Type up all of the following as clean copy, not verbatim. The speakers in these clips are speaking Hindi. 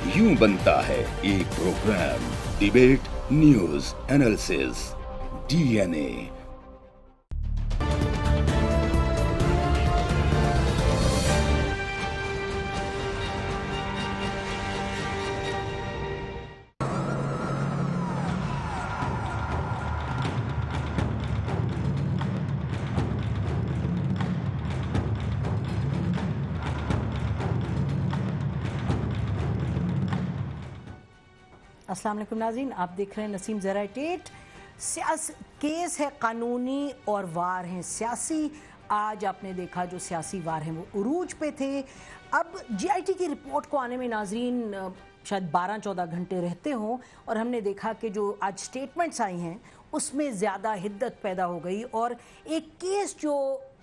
यूं बनता है एक programme. Debate news analysis DNA। अस्सलाम वालेकुम नाज़रीन, आप देख रहे हैं नसीम ज़राइटेट। केस है कानूनी और वार हैं सियासी। आज आपने देखा जो सियासी वार हैं वो उरूज पे थे। अब GIT की रिपोर्ट को आने में नाज़रीन शायद 12-14 घंटे रहते हों, और हमने देखा कि जो आज स्टेटमेंट्स आई हैं उसमें ज़्यादा हिद्दत पैदा हो गई। और एक केस जो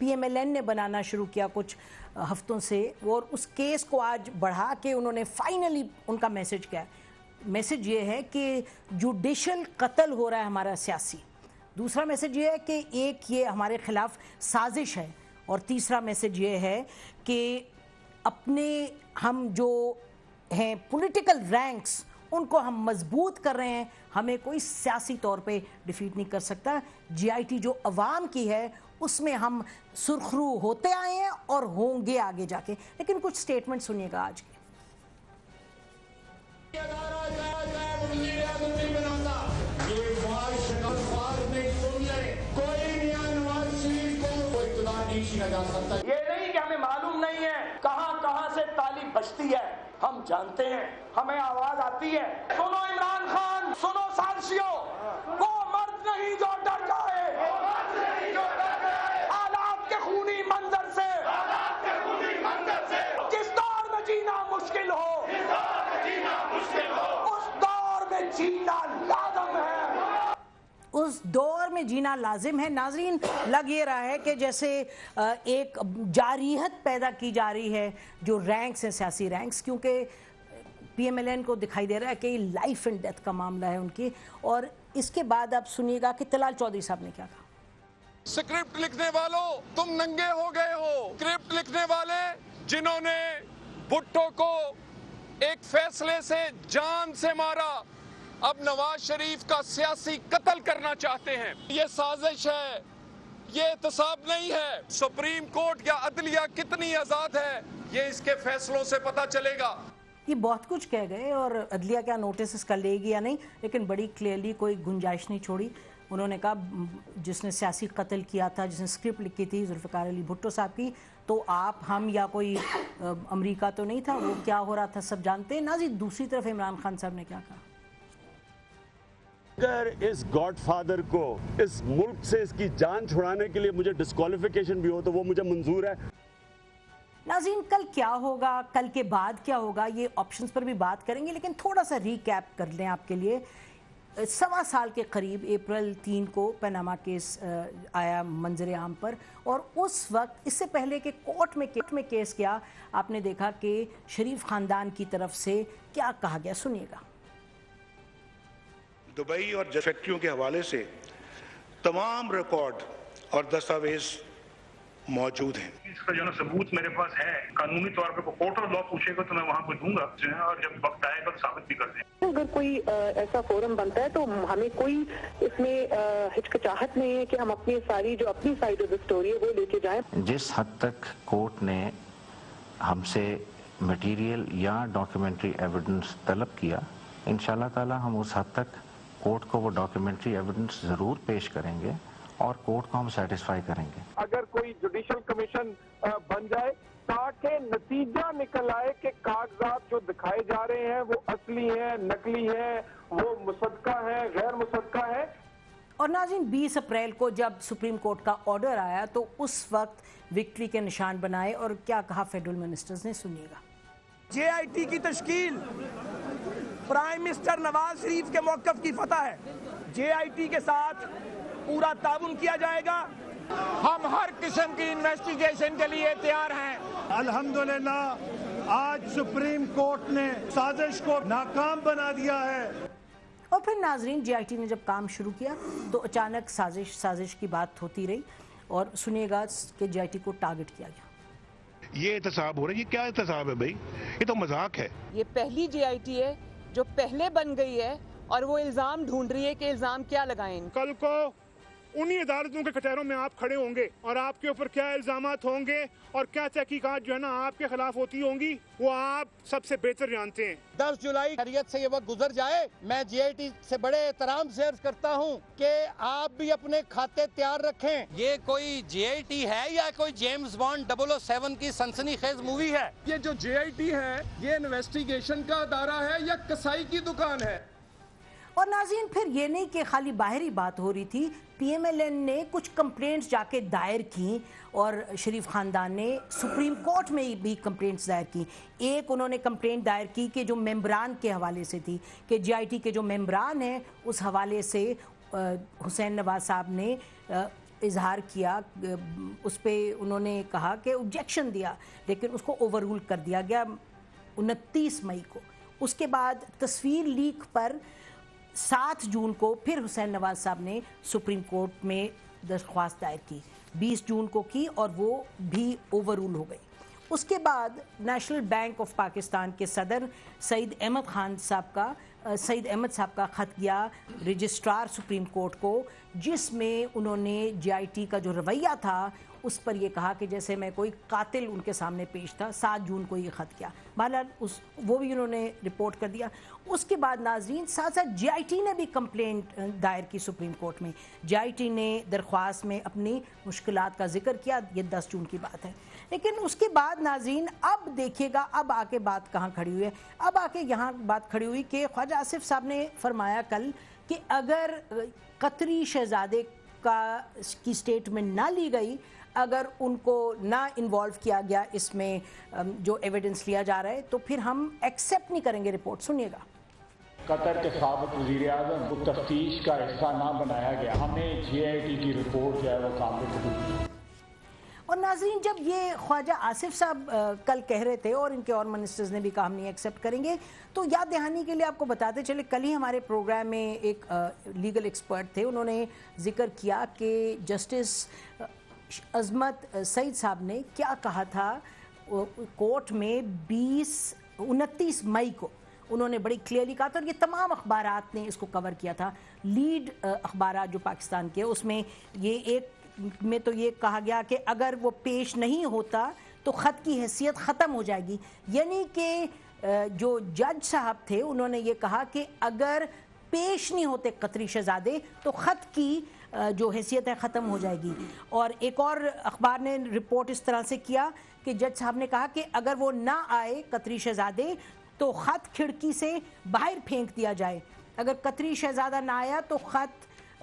PMLN ने बनाना शुरू किया कुछ हफ्तों से, और उस केस को आज बढ़ा के उन्होंने फाइनली, उनका मैसेज क्या है? मैसेज ये है कि जुडिशल कत्ल हो रहा है हमारा सियासी। दूसरा मैसेज ये है कि एक ये हमारे खिलाफ साजिश है, और तीसरा मैसेज ये है कि अपने हम जो हैं पॉलिटिकल रैंक्स उनको हम मजबूत कर रहे हैं, हमें कोई सियासी तौर पे डिफीट नहीं कर सकता। GIT जो अवाम की है उसमें हम सुरखरू होते आए हैं और होंगे आगे जाके। लेकिन कुछ स्टेटमेंट सुनिएगा आज के। ये नहीं कि हमें मालूम नहीं है कहां से ताली बजती है, हम जानते हैं, हमें आवाज आती है। सुनो इमरान खान, सुनो साजिशों, वो मर्द नहीं जो डर जाए हालात के खूनी मंजर से। जिस दौर में जीना मुश्किल हो उस दौर में जीना लाज़िम है। उस दौर में जीना लाजिम है। नाजरीन, लग ये रहा है कि जैसे एक जारियत पैदा की जा रही है जो रैंक्स हैं, सियासी रैंक्स, क्योंकि PMLN को दिखाई दे रहा है कि लाइफ एंड डेथ का मामला है उनकी। और इसके बाद आप सुनिएगा कि तलाल चौधरी साहब ने क्या कहा। स्क्रिप्ट लिखने वालों, तुम नंगे हो गए हो। स्क्रिप्ट लिखने वाले जिन्होंने भुट्टो को एक फैसले से जान से मारा, अब नवाज शरीफ का सियासी कत्ल करना चाहते हैं। ये साजिश है, ये एहतसाब नहीं है। सुप्रीम कोर्ट या अदलिया कितनी आजाद है ये इसके फैसलों से पता चलेगा। ये बहुत कुछ कह गए, और अदलिया क्या नोटिस इसका लेगी या नहीं, लेकिन बड़ी क्लियरली कोई गुंजाइश नहीं छोड़ी। उन्होंने कहा जिसने सियासी कत्ल किया था, जिसने स्क्रिप्ट लिखी थी जुल्फ़िकार अली भुट्टो साहब की, तो आप, हम या कोई अमेरिका तो नहीं था। वो क्या हो रहा था सब जानते हैं ना जी। दूसरी तरफ इमरान खान साहब ने क्या कहा। अगर इस गॉडफादर को इस मुल्क से इसकी जान छुड़ाने के लिए मुझे डिस्क्वालिफिकेशन भी हो तो वो मुझे मंजूर है। नाज़रीन, कल क्या होगा, कल के बाद क्या होगा, ये ऑप्शंस पर भी बात करेंगे, लेकिन थोड़ा सा रिकैप कर लें आपके लिए। 1.25 साल के करीब अप्रैल 3 को पनामा केस आया मंजर आम पर, और उस वक्त इससे पहले कि कोर्ट में केस गया, आपने देखा कि शरीफ खानदान की तरफ से क्या कहा गया, सुनिएगा। दुबई और फैक्ट्रियों के हवाले से तमाम रिकॉर्ड और दस्तावेज मौजूद हैं। इसका जो सबूत मेरे पास है, कानूनी तौर पे कोर्ट और लॉ पूछेगा तो मैं वहाँ पे दूंगा, और जब वक्त आएगा तो साबित भी कर देंगे। अगर कोई ऐसा फोरम बनता है तो हमें कोई इसमें हिचकिचाहट नहीं है कि हम अपनी साइड ऑफ द स्टोरी है वो लेके जाएं। जिस हद तक कोर्ट ने हमसे मटेरियल या डॉक्यूमेंट्री एविडेंस तलब किया, इंशाल्लाह ताला हम उस हद तक कोर्ट को वो डॉक्यूमेंट्री एविडेंस जरूर पेश करेंगे और कोर्ट को हम सेटिस्फाई करेंगे। अगर कोई जुडिशल कमीशन बन जाए ताकि नतीजा निकल आए कि कागजात जो दिखाए जा रहे हैं वो असली हैं, नकली हैं, वो मुसद्दका है, गैर मुसद्दका है। और नाज़रीन, 20 अप्रैल को जब सुप्रीम कोर्ट का ऑर्डर आया तो उस वक्त विक्ट्री के निशान बनाए, और क्या कहा फेडरल मिनिस्टर्स ने, सुनिएगा। JIT की तश्कील प्राइम मिनिस्टर नवाज शरीफ के मौक़िफ़ की फतह है। JIT के साथ पूरा ताउन किया जाएगा। हम हर किस्म की इन्वेस्टिगेशन के लिए तैयार हैं। अल्हम्दुलिल्लाह आज सुप्रीम कोर्ट ने साजिश को नाकाम बना दिया है। और फिर नाजरीन, GIT ने जब काम शुरू किया तो अचानक साजिश की बात होती रही, और सुनिएगा कि GIT को टारगेट किया गया। ये एहतसाब हो रहा है, ये क्या एहतसाब है भाई, ये तो मजाक है। ये पहली JIT है जो पहले बन गई है और वो इल्जाम ढूंढ रही है कि इल्जाम क्या लगाएं। कल को उन्हीं अदालतों के कटहरों में आप खड़े होंगे और आपके ऊपर क्या इल्जामात होंगे और क्या तहकीकात जो है ना आपके खिलाफ होती होंगी, वो आप सबसे बेहतर जानते हैं। 10 जुलाई खैरियत से ये वक्त गुजर जाए। मैं JIT से बड़े एहतराम से अर्ज करता हूँ कि आप भी अपने खाते तैयार रखें। ये कोई JIT है या कोई जेम्स बॉन्ड 007 की सनसनीखेज मूवी है? ये जो JIT है ये इन्वेस्टिगेशन का अदारा है या कसाई की दुकान है? और नाज़रीन, फिर ये नहीं कि खाली बाहरी बात हो रही थी, PMLN ने कुछ कंप्लेंट्स जाके दायर की और शरीफ ख़ानदान ने सुप्रीम कोर्ट में भी कंप्लेंट्स दायर की। एक उन्होंने कंप्लेंट दायर की कि जो मेंबरान के हवाले से थी कि JIT के जो मेंबरान हैं उस हवाले से हुसैन नवाज साहब ने इजहार किया, उस पर उन्होंने कहा कि ऑब्जेक्शन दिया, लेकिन उसको ओवररूल कर दिया गया 29 मई को। उसके बाद तस्वीर लीक पर 7 जून को फिर हुसैन नवाज साहब ने सुप्रीम कोर्ट में दरख्वास्त दायर की, 20 जून को की और वो भी ओवररूल हो गई। उसके बाद नेशनल बैंक ऑफ पाकिस्तान के सदर सईद अहमद साहब का ख़त गया रजिस्ट्रार सुप्रीम कोर्ट को, जिसमें उन्होंने JIT का जो रवैया था उस पर यह कहा कि जैसे मैं कोई कातिल उनके सामने पेश था। 7 जून को ये ख़त किया, बहरहाल वो भी उन्होंने रिपोर्ट कर दिया। उसके बाद नाज़रीन साथ साथ JIT ने भी कंप्लेंट दायर की सुप्रीम कोर्ट में। JIT ने दरख्वास्त में अपनी मुश्किलात का जिक्र किया, ये 10 जून की बात है। लेकिन उसके बाद नाज़रीन अब देखिएगा अब आके बात कहाँ खड़ी हुई है। अब आके यहाँ बात खड़ी हुई कि ख्वाजा आसिफ साहब ने फरमाया कल कि अगर कतरी शहजादे की स्टेटमेंट ना ली गई, अगर उनको ना इन्वॉल्व किया गया इसमें जो एविडेंस लिया जा रहा है, तो फिर हम एक्सेप्ट नहीं करेंगे रिपोर्ट। सुनिएगा। कतर के साबिक़ वज़ीर-ए-आज़म को तफ्तीश का हिस्सा ना बनाया गया, हमें JIT की रिपोर्ट जो है वो काबिल। और नाज़रीन, जब ये ख्वाजा आसिफ साहब कल कह रहे थे और इनके और मिनिस्टर्स ने भी कहा हम नहीं एक्सेप्ट करेंगे, तो याद दहानी के लिए आपको बताते चले, कल ही हमारे प्रोग्राम में एक लीगल एक्सपर्ट थे, उन्होंने जिक्र किया कि जस्टिस अजमत सईद साहब ने क्या कहा था कोर्ट में 29 मई को। उन्होंने बड़ी क्लियरली कहा था और ये तमाम अखबारात ने इसको कवर किया था, लीड अखबारात जो पाकिस्तान के, उसमें ये एक में तो ये कहा गया कि अगर वो पेश नहीं होता तो ख़त की हैसियत ख़त्म हो जाएगी। यानी कि जो जज साहब थे उन्होंने ये कहा कि अगर पेश नहीं होते कतरी शहजादे तो ख़त की जो हैसियत है ख़त्म हो जाएगी। और एक और अखबार ने रिपोर्ट इस तरह से किया कि जज साहब ने कहा कि अगर वो ना आए कतरी शहजादे तो ख़त खिड़की से बाहर फेंक दिया जाए, अगर कतरी शहजादा ना आया तो ख़त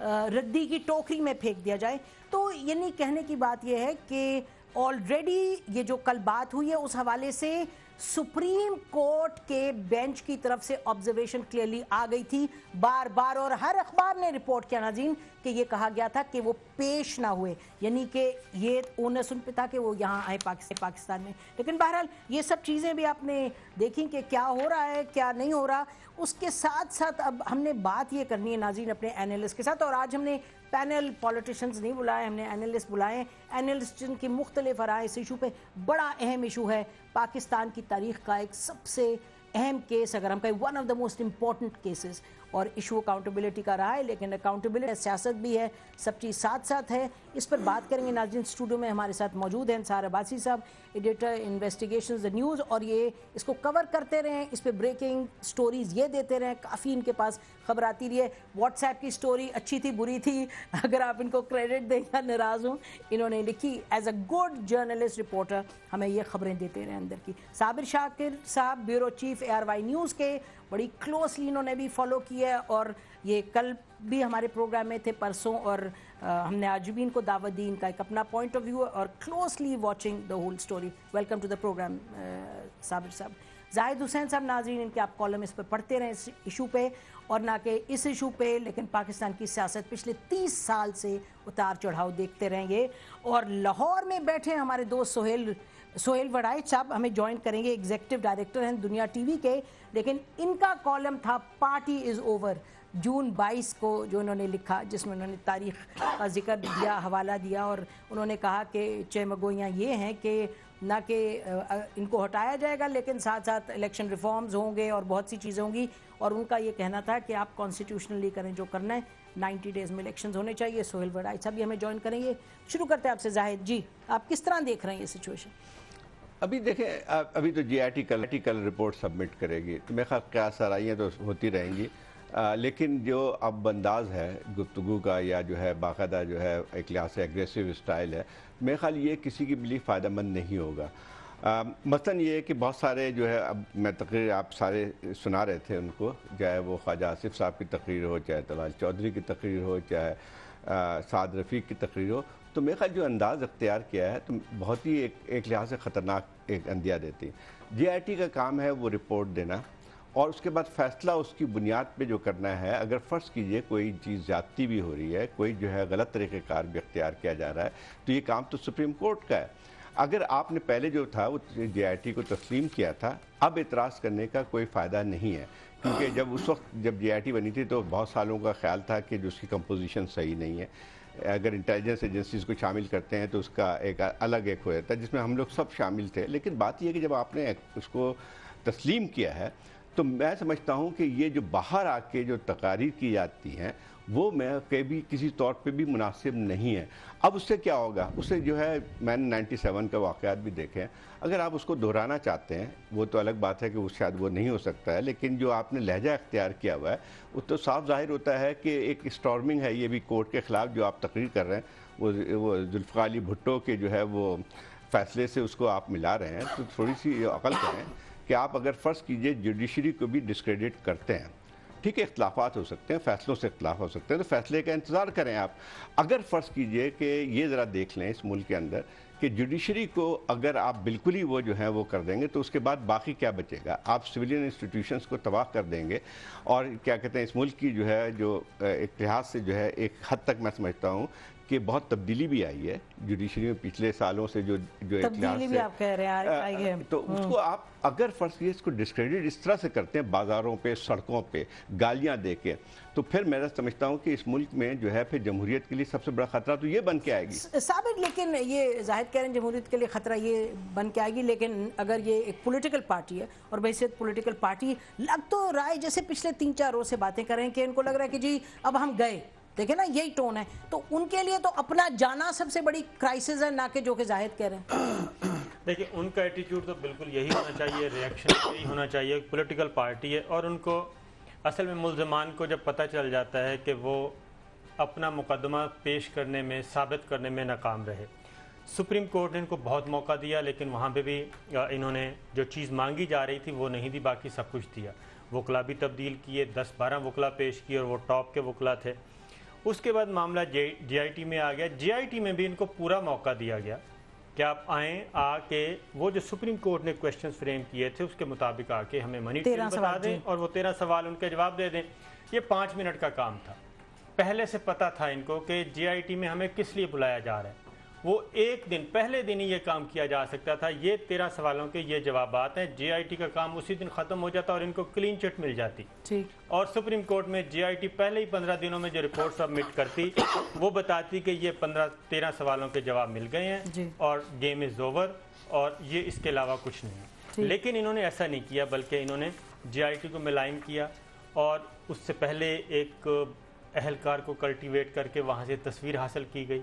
रद्दी की टोकरी में फेंक दिया जाए। तो यानी कहने की बात यह है कि ऑलरेडी ये जो कल बात हुई है उस हवाले से सुप्रीम कोर्ट के बेंच की तरफ से ऑब्जर्वेशन क्लियरली आ गई थी बार बार, और हर अखबार ने रिपोर्ट किया नाज़रीन कि ये कहा गया था कि वो पेश ना हुए, यानी कि ये ओनस उन पे था कि वो यहाँ आए पाकिस्तान में। लेकिन बहरहाल ये सब चीज़ें भी आपने देखी कि क्या हो रहा है क्या नहीं हो रहा। उसके साथ साथ अब हमने बात ये करनी है नाज़रीन अपने एनालिस्ट के साथ, और आज हमने पैनल पॉलिटिशियंस नहीं बुलाए, हमने एनालिस्ट बुलाए। एनालिस्ट की मुख्तलिफ राय इस इशू पे, बड़ा अहम इशू है, पाकिस्तान की तारीख का एक सबसे अहम केस, अगर हम कहें one of the most important cases, और इशू अकाउंटेबिलिटी का रहा है, लेकिन अकाउंटेबिलिटी सियासत भी है, सब चीज़ साथ साथ है। इस पर बात करेंगे। नाज़रीन स्टूडियो में हमारे साथ मौजूद हैं अंसार अब्बासी साहब, एडिटर इन्वेस्टिगेशंस द न्यूज़, और ये इसको कवर करते रहें, इस पर ब्रेकिंग स्टोरीज़ ये देते रहें, काफ़ी इनके पास खबर आती रही है। व्हाट्सएप की स्टोरी अच्छी थी बुरी थी, अगर आप इनको क्रेडिट दें या नाराज़ हों, इन्होंने लिखी as a good journalist reporter हमें ये खबरें देते रहे अंदर की। साबिर शाकिर साहब ब्यूरो चीफ ARY न्यूज़ के, बड़ी क्लोजली इन्होंने भी फॉलो किया है, और ये कल भी हमारे प्रोग्राम में थे परसों, और हमने आज भी इनको दावत दी, इनका एक अपना पॉइंट ऑफ व्यू है और closely watching the whole story. Welcome to the programme Sabir साहब। जाहिद हुसैन साहब, नाज़रीन इनके आप कॉलम इस पर पढ़ते रहें इस इशू पे, और ना कि इस इशू पे लेकिन पाकिस्तान की सियासत पिछले 30 साल से उतार चढ़ाव देखते रहेंगे। और लाहौर में बैठे हमारे दोस्त सोहेल वड़ाइच साहब हमें ज्वाइन करेंगे, एग्जीक्यूटिव डायरेक्टर हैं दुनिया TV के, लेकिन इनका कॉलम था पार्टी इज़ ओवर जून 22 को, जो उन्होंने लिखा, जिसमें उन्होंने तारीख़ का जिक्र दिया, हवाला दिया, और उन्होंने कहा कि चेमगोइयाँ ये हैं कि ना कि इनको हटाया जाएगा, लेकिन साथ साथ इलेक्शन रिफॉर्म्स होंगे और बहुत सी चीज़ें होंगी। और उनका ये कहना था कि आप कॉन्स्टिट्यूशनली करें जो करना है, 90 डेज़ में इलेक्शंस होने चाहिए। सोहेल वड़ाई साहब भी हमें ज्वाइन करेंगे। शुरू करते हैं आपसे जाहिद जी, आप किस तरह देख रहे हैं ये सिचुएशन? अभी देखें, अभी तो GIT कल रिपोर्ट सबमिट करेगी, तो मेरे ख्याल क्या सराइयाँ तो होती रहेंगी, लेकिन जो अब अंदाज है गुफ्तगू का या जो है बाकायदा जो है एक लिहाज से एग्रेसिव स्टाइल है, मेरे ख्याल ये किसी के लिए फ़ायदेमंद नहीं होगा। मसलन ये है कि बहुत सारे जो है, अब मैं तकरीर आप सारे सुना रहे थे उनको, चाहे वो ख्वाजा आसिफ साहब की तकरीर हो, चाहे तलाल चौधरी की तकरीर हो, चाहे साद रफ़ीक की तकरीर हो, तो मेरे ख्याल जो अंदाज़ अख्तियार किया है तो बहुत ही एक लिहाज से ख़तरनाक एक अंदिया देती है। GIT का काम है वो रिपोर्ट देना और उसके बाद फ़ैसला उसकी बुनियाद पे जो करना है। अगर फ़र्ज़ कीजिए कोई चीज़ ज़्यादती भी हो रही है, कोई जो है गलत तरीक़ेकार भी अख्तियार किया जा रहा है, तो ये काम तो सुप्रीम कोर्ट का है। अगर आपने पहले जो था वो GIT को तस्लीम किया था, अब इतराज़ करने का कोई फ़ायदा नहीं है, क्योंकि जब उस वक्त जब GIT बनी थी तो बहुत सालों का ख्याल था कि जो उसकी कंपोजिशन सही नहीं है। अगर इंटेलिजेंस एजेंसीज़ को शामिल करते हैं तो उसका एक अलग एक हो जाता है, जिसमें हम लोग सब शामिल थे। लेकिन बात यह है कि जब आपने उसको तस्लीम किया है तो मैं समझता हूँ कि ये जो बाहर आके जो तकारीर की जाती हैं वो मैं कभी किसी तौर पे भी मुनासिब नहीं है। अब उससे क्या होगा, उससे जो है मैंने 97 का वाक़यात भी देखे हैं, अगर आप उसको दोहराना चाहते हैं वो तो अलग बात है कि वो शायद वो नहीं हो सकता है, लेकिन जो आपने लहजा अख्तियार किया हुआ है वो तो साफ जाहिर होता है कि एक स्टॉर्मिंग है। ये भी कोर्ट के ख़िलाफ़ जो आप तकरीर कर रहे हैं वो जुल्फ़िकार अली भुट्टो के जो है वो फ़ैसले से उसको आप मिला रहे हैं, तो थोड़ी सी अक़ल करें कि आप अगर फ़र्ज़ कीजिए जुडिशरी को भी डिस्क्रेडिट करते हैं, ठीक है, इख्तलाफात हो सकते हैं, फ़ैसलों से इख्तलाफ हो सकते हैं, तो फ़ैसले का इंतज़ार करें आप। अगर फ़र्ज़ कीजिए कि ये ज़रा देख लें इस मुल्क के अंदर कि जुडिशरी को अगर आप बिल्कुल ही वो जो है वो कर देंगे तो उसके बाद बाकी क्या बचेगा? आप सिविलियन इंस्टीट्यूशंस को तबाह कर देंगे और क्या कहते हैं, इस मुल्क की जो है जो इतिहास से जो है एक हद तक मैं समझता हूँ कि बहुत तब्दीली भी आई है जुडिशरी में पिछले सालों से, जो तब्दीली भी आप कह रहे हैं तो उसको आप अगर फ़र्ज़ कीजिए इसको डिस्क्रेडिट इस तरह से करते हैं बाज़ारों पे, सड़कों पे गालियां दे के, तो फिर मैं समझता हूँ कि इस मुल्क में जो है फिर जमहूरियत के लिए सबसे बड़ा ख़तरा तो ये बन के आएगी साबिक। लेकिन ये जाहिद कह रहे हैं जमहूरियत के लिए ख़तरा ये बन के आएगी, लेकिन अगर ये एक पॉलिटिकल पार्टी है और बहैसियत पॉलिटिकल पार्टी लग तो राय जैसे पिछले 3-4 रोज़ से बातें कर रहे हैं कि इनको लग रहा है कि जी अब हम गए, देखे ना यही टोन है, तो उनके लिए तो अपना जाना सबसे बड़ी क्राइसिस है, ना कि जो कि जाहिद कह रहे हैं। देखिए उनका एटीट्यूड तो बिल्कुल यही होना चाहिए, रिएक्शन यही होना चाहिए। पॉलिटिकल पार्टी है और उनको असल में मुल्ज़मान को जब पता चल जाता है कि वो अपना मुकदमा पेश करने में, साबित करने में नाकाम रहे। सुप्रीम कोर्ट ने इनको बहुत मौका दिया, लेकिन वहाँ पे भी इन्होंने जो चीज़ मांगी जा रही थी वो नहीं दी, बाकी सब कुछ दिया। वकला भी तब्दील किए, 10-12 वकला पेश किए और वो टॉप के वकला थे। उसके बाद मामला GIT में आ गया। GIT में भी इनको पूरा मौका दिया गया कि आप आएँ, आके वो जो सुप्रीम कोर्ट ने क्वेश्चंस फ्रेम किए थे उसके मुताबिक आके हमें मनी ट्रेल बता दें और वो 13 सवाल उनके जवाब दे दें। ये 5 मिनट का काम था। पहले से पता था इनको कि GIT में हमें किस लिए बुलाया जा रहा है। वो एक दिन पहले दिन ही ये काम किया जा सकता था। ये 13 सवालों के ये जवाबात हैं। GIT का काम उसी दिन ख़त्म हो जाता और इनको क्लीन चिट मिल जाती। ठीक। और सुप्रीम कोर्ट में GIT पहले ही 15 दिनों में जो रिपोर्ट सबमिट करती वो बताती कि ये 13 सवालों के जवाब मिल गए हैं और गेम इज़ ओवर और ये इसके अलावा कुछ नहीं। लेकिन इन्होंने ऐसा नहीं किया, बल्कि इन्होंने GIT को मिलाइन किया और उससे पहले एक अहलकार को कल्टिवेट करके वहाँ से तस्वीर हासिल की गई।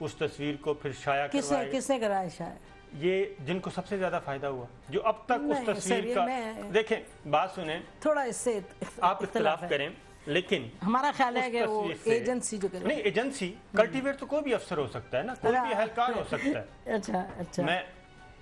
उस तस्वीर को फिर शाया किसने कराया शाया? ये जिनको सबसे ज्यादा फायदा हुआ, जो अब तक उस तस्वीर का देखें, बात सुने, थोड़ा इससे आप इख्तिलाफ करें, लेकिन हमारा ख्याल है कि वो एजेंसी जो नहीं, एजेंसी कल्टिवेट तो कोई भी अफसर हो सकता है ना, कोई भी अहलकार हो सकता है। अच्छा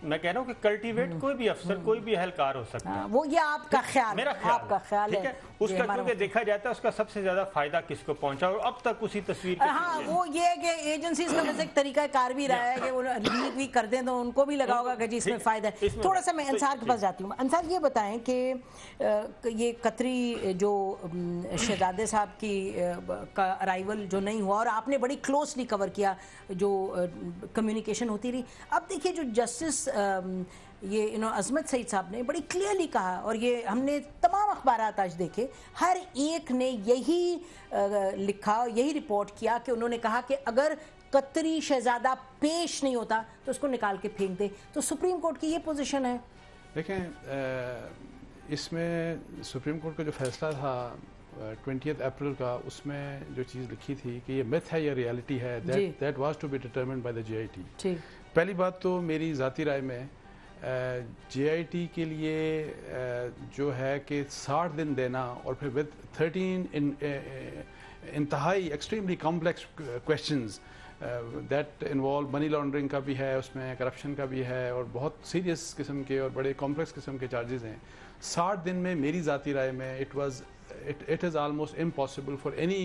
मैं कह रहा हूँ कि कल्टिवेट कोई भी अफसर, कोई भी अहलकार हो सकता है। वो ये आपका ख्याल, मेरा आपका ख्याल है उसका, क्योंकि देखा जाता है उसका सबसे ज्यादा फायदा किसको पहुंचा और अब तक उसी तस्वीर हाँ, वो ये है कि एजेंसीज का वैसे एक तरीका कार भी रहा है कि वो लीक भी कर दें तो उनको भी लगा होगा कि जी इसमें फ़ायदा है। थोड़ा सा मैं अंसार के पास जाती हूँ। अंसार ये बताएं कि ये कतरी जो शहजादे साहब की का अराइवल जो नहीं हुआ और आपने बड़ी क्लोजली कवर किया जो कम्युनिकेशन होती रही, अब देखिए जो जस्टिस ये अजमत सईद साहब ने बड़ी क्लियरली कहा और ये हमने तमाम अखबारात आज देखे, हर एक ने यही लिखा, यही रिपोर्ट किया कि उन्होंने कहा कि अगर कतरी शहजादा पेश नहीं होता तो उसको निकाल के फेंक दे। तो सुप्रीम कोर्ट की ये पोजीशन है। देखें, इसमें सुप्रीम कोर्ट का जो फैसला था 20 अप्रैल का, उसमें जो चीज़ लिखी थी कि ये मिथ है या रियलिटी है, that was to be determined by the JIT। पहली बात तो मेरी ज़ाती राय में JIT के लिए जो है कि 60 दिन देना और फिर विद 13 इंतहाई extremely complex questions that involve money laundering का भी है, उसमें करप्शन का भी है और बहुत सीरियस किस्म के और बड़े कॉम्प्लेक्स किस्म के चार्जेस हैं। 60 दिन में मेरी ज़ाती राय में it is almost impossible for any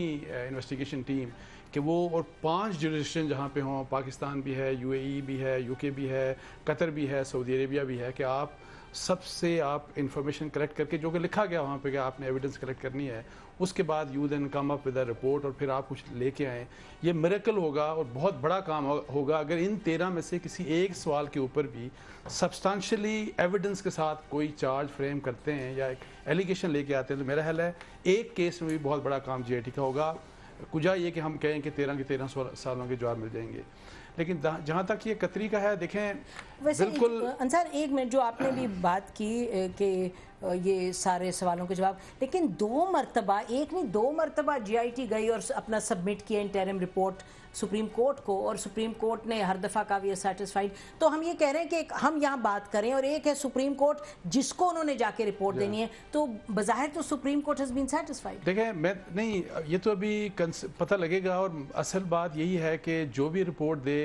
investigation team कि वो, और 5 जुरिस्डिक्शन जहाँ पे हों, पाकिस्तान भी है, UAE भी है, UK भी है, कतर भी है, सऊदी अरेबिया भी है, कि आप सबसे आप इंफॉर्मेशन कलेक्ट करके, जो कि लिखा गया वहाँ पे कि आपने एविडेंस कलेक्ट करनी है, उसके बाद you then come up with a report और फिर आप कुछ लेके आएँ। ये मिरेकल होगा और बहुत बड़ा काम होगा अगर इन 13 में से किसी एक सवाल के ऊपर भी सब्सटेंशियली एविडेंस के साथ कोई चार्ज फ्रेम करते हैं या एक एलिगेशन लेके आते हैं। तो मेरा ख्याल है एक केस में भी बहुत बड़ा काम JIT का होगा। कुजा ये कि हम कहें कि 13 के 13 सालों के जवाब मिल जाएंगे, लेकिन जहाँ तक ये कतरी का है, देखें बिल्कुल अंसार, एक मिनट, जो आपने भी बात की कि ये सारे सवालों के जवाब, लेकिन 2 मरतबा, एक नहीं 2 मरतबा JIT गई और अपना सबमिट किया इंटरिम रिपोर्ट सुप्रीम कोर्ट को, और सुप्रीम कोर्ट ने हर दफ़ा का भी सेटिस्फाइड। तो हम ये कह रहे हैं कि हम यहाँ बात करें और एक है सुप्रीम कोर्ट जिसको उन्होंने जाके रिपोर्ट देनी है, तो बज़ाहिर तो Supreme Court has been satisfied. देखें, मैं नहीं, ये तो अभी पता लगेगा, और असल बात यही है कि जो भी रिपोर्ट दे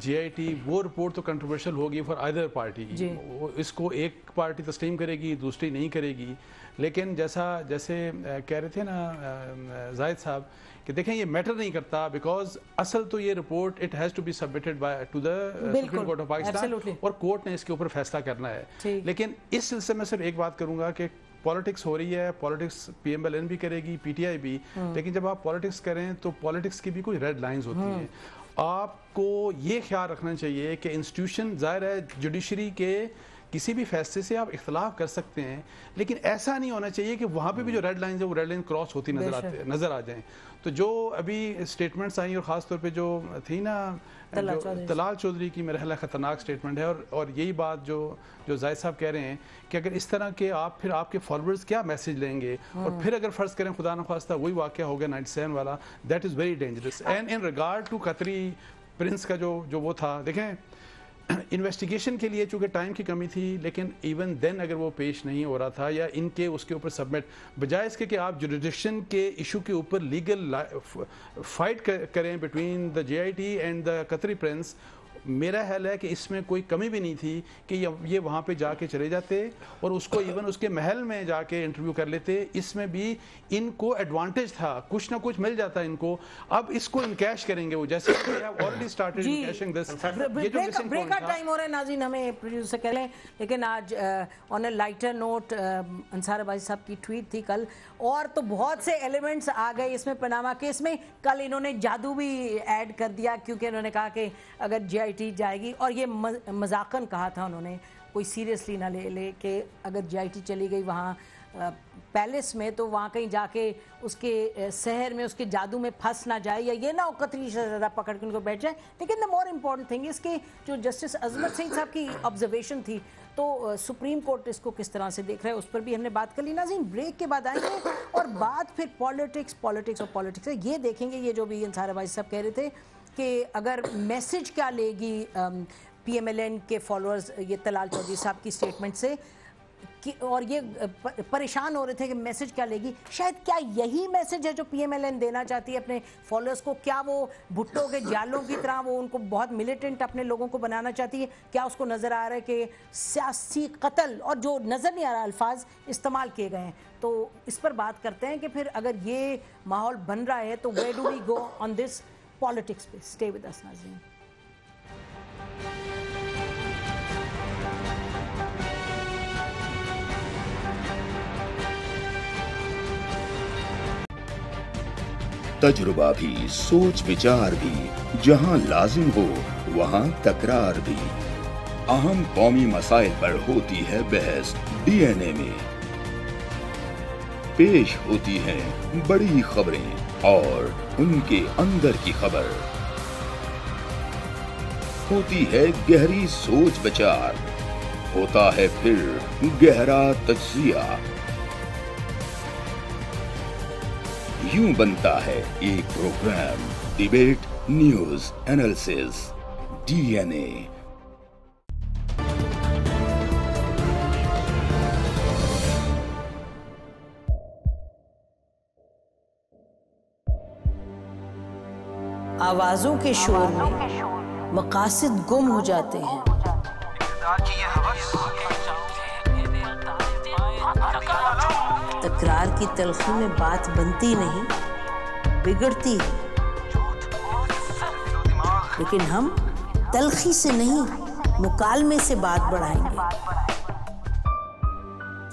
JIT, वो रिपोर्ट तो कंट्रोवर्शियल होगी फॉर आइदर पार्टी। इसको एक पार्टी तस्लीम करेगी, दूसरी नहीं करेगी। लेकिन जैसे कह रहे थे ना जाहिद साहब कि देखें ये मैटर नहीं करता, बिकॉज असल तो ये report it has to be submitted by to the Supreme Court of Pakistan, और कोर्ट ने इसके ऊपर फैसला करना है। लेकिन इस सिलसिले में सिर्फ एक बात करूंगा कि पॉलिटिक्स हो रही है, पॉलिटिक्स PMLN भी करेगी, PTI भी, लेकिन जब आप पॉलिटिक्स करें तो पॉलिटिक्स की भी कोई रेड लाइंस होती हैं। आपको ये ख्याल रखना चाहिए कि इंस्टीट्यूशन, जाहिर है जुडिशरी के किसी भी फैसले से आप इख्तलाफ कर सकते हैं, लेकिन ऐसा नहीं होना चाहिए कि वहाँ पे भी जो रेड लाइन है वो रेड लाइन क्रॉस होती नजर आ जाए। तो जो अभी स्टेटमेंट्स आई और ख़ास तौर पे जो थी ना तलाल चौधरी की, मेरा ख्याल है ख़तरनाक स्टेटमेंट है, और यही बात जो जाहिद साहब कह रहे हैं कि अगर इस तरह के आप फिर आपके फॉलोअर्स क्या मैसेज लेंगे, और फिर अगर फ़र्ज़ करें खुदा न ख्वास्ता वही वाक़या हो गया 97 वाला, that is very dangerous. And in regard to Qatari prince का जो वो था, देखें इन्वेस्टिगेशन के लिए चूँकि टाइम की कमी थी, लेकिन इवन देन अगर वो पेश नहीं हो रहा था या इनके उसके ऊपर सबमिट, बजाय इसके कि आप जुरिडिक्शन के इशू के ऊपर लीगल फाइट करें between the JIT and the कतरी प्रिंस, मेरा ख्याल है कि इसमें कोई कमी भी नहीं थी कि ये वहाँ पे जाके चले जाते और उसको इवन उसके महल में जाके इंटरव्यू कर लेते। इसमें भी इनको एडवांटेज था, कुछ ना कुछ मिल जाता इनको। अब इसको इनकैश करेंगे वो, जैसे ऑलरेडी स्टार्टेड इनकैशिंग दिस। ब्रेक का टाइम हो रहा है नाज़रीन, हमें प्रोड्यूसर कह लें, लेकिन आज on a lighter note Ansar भाई साहब की ट्वीट थी कल, और तो बहुत से एलिमेंट्स आ गए इसमें पनामा केस में। कल इन्होंने जादू भी ऐड कर दिया, क्योंकि इन्होंने कहा कि अगर JIT जाएगी, और ये मजाकन कहा था उन्होंने, कोई सीरियसली ना ले कि अगर JIT चली गई वहाँ पैलेस में तो वहाँ कहीं जाके उसके शहर में उसके जादू में फंस ना जाए, या ये ना हो कतरी शहजादा पकड़ के उनको बैठ जाए। लेकिन द मोर इम्पॉर्टेंट थिंग इसके जो जस्टिस अजमत सिंह साहब की ऑब्जर्वेशन थी, तो सुप्रीम कोर्ट इसको किस तरह से देख रहा है, उस पर भी हमने बात कर ली। नाज़रीन, ब्रेक के बाद आएंगे और बात फिर पॉलिटिक्स है। ये देखेंगे, ये जो भी अंसार भाई साहब कह रहे थे कि अगर मैसेज क्या लेगी PMLN के फॉलोअर्स ये तलाल चौधरी साहब की स्टेटमेंट से, और ये परेशान हो रहे थे कि मैसेज क्या लेगी। शायद क्या यही मैसेज है जो PMLN देना चाहती है अपने फॉलोअर्स को? क्या वो भुट्टो के जालों की तरह वो उनको बहुत मिलिटेंट अपने लोगों को बनाना चाहती है? क्या उसको नज़र आ रहा है कि सियासी कत्ल और जो नज़र नहीं आ रहा अल्फाज इस्तेमाल किए गए हैं? तो इस पर बात करते हैं कि फिर अगर ये माहौल बन रहा है तो where do we go on this politics पे। स्टे विद अस नाज़रीन। तजुर्बा भी, सोच विचार भी, जहां लाजिम हो वहां तकरार भी। अहम कौमी मसाइल पर होती है बहस DNA में। पेश होती हैं बड़ी खबरें और उनके अंदर की खबर। होती है गहरी सोच विचार, होता है फिर गहरा तज्जिया। यूं बनता है एक programme, debate news analysis, DNA। आवाजों के शोर में मकासद गुम हो जाते हैं। तकरार की तलखी में बात बनती नहीं, बिगड़ती है। लेकिन हम तलखी से नहीं, मुकालमे से बात बढ़ाएंगे।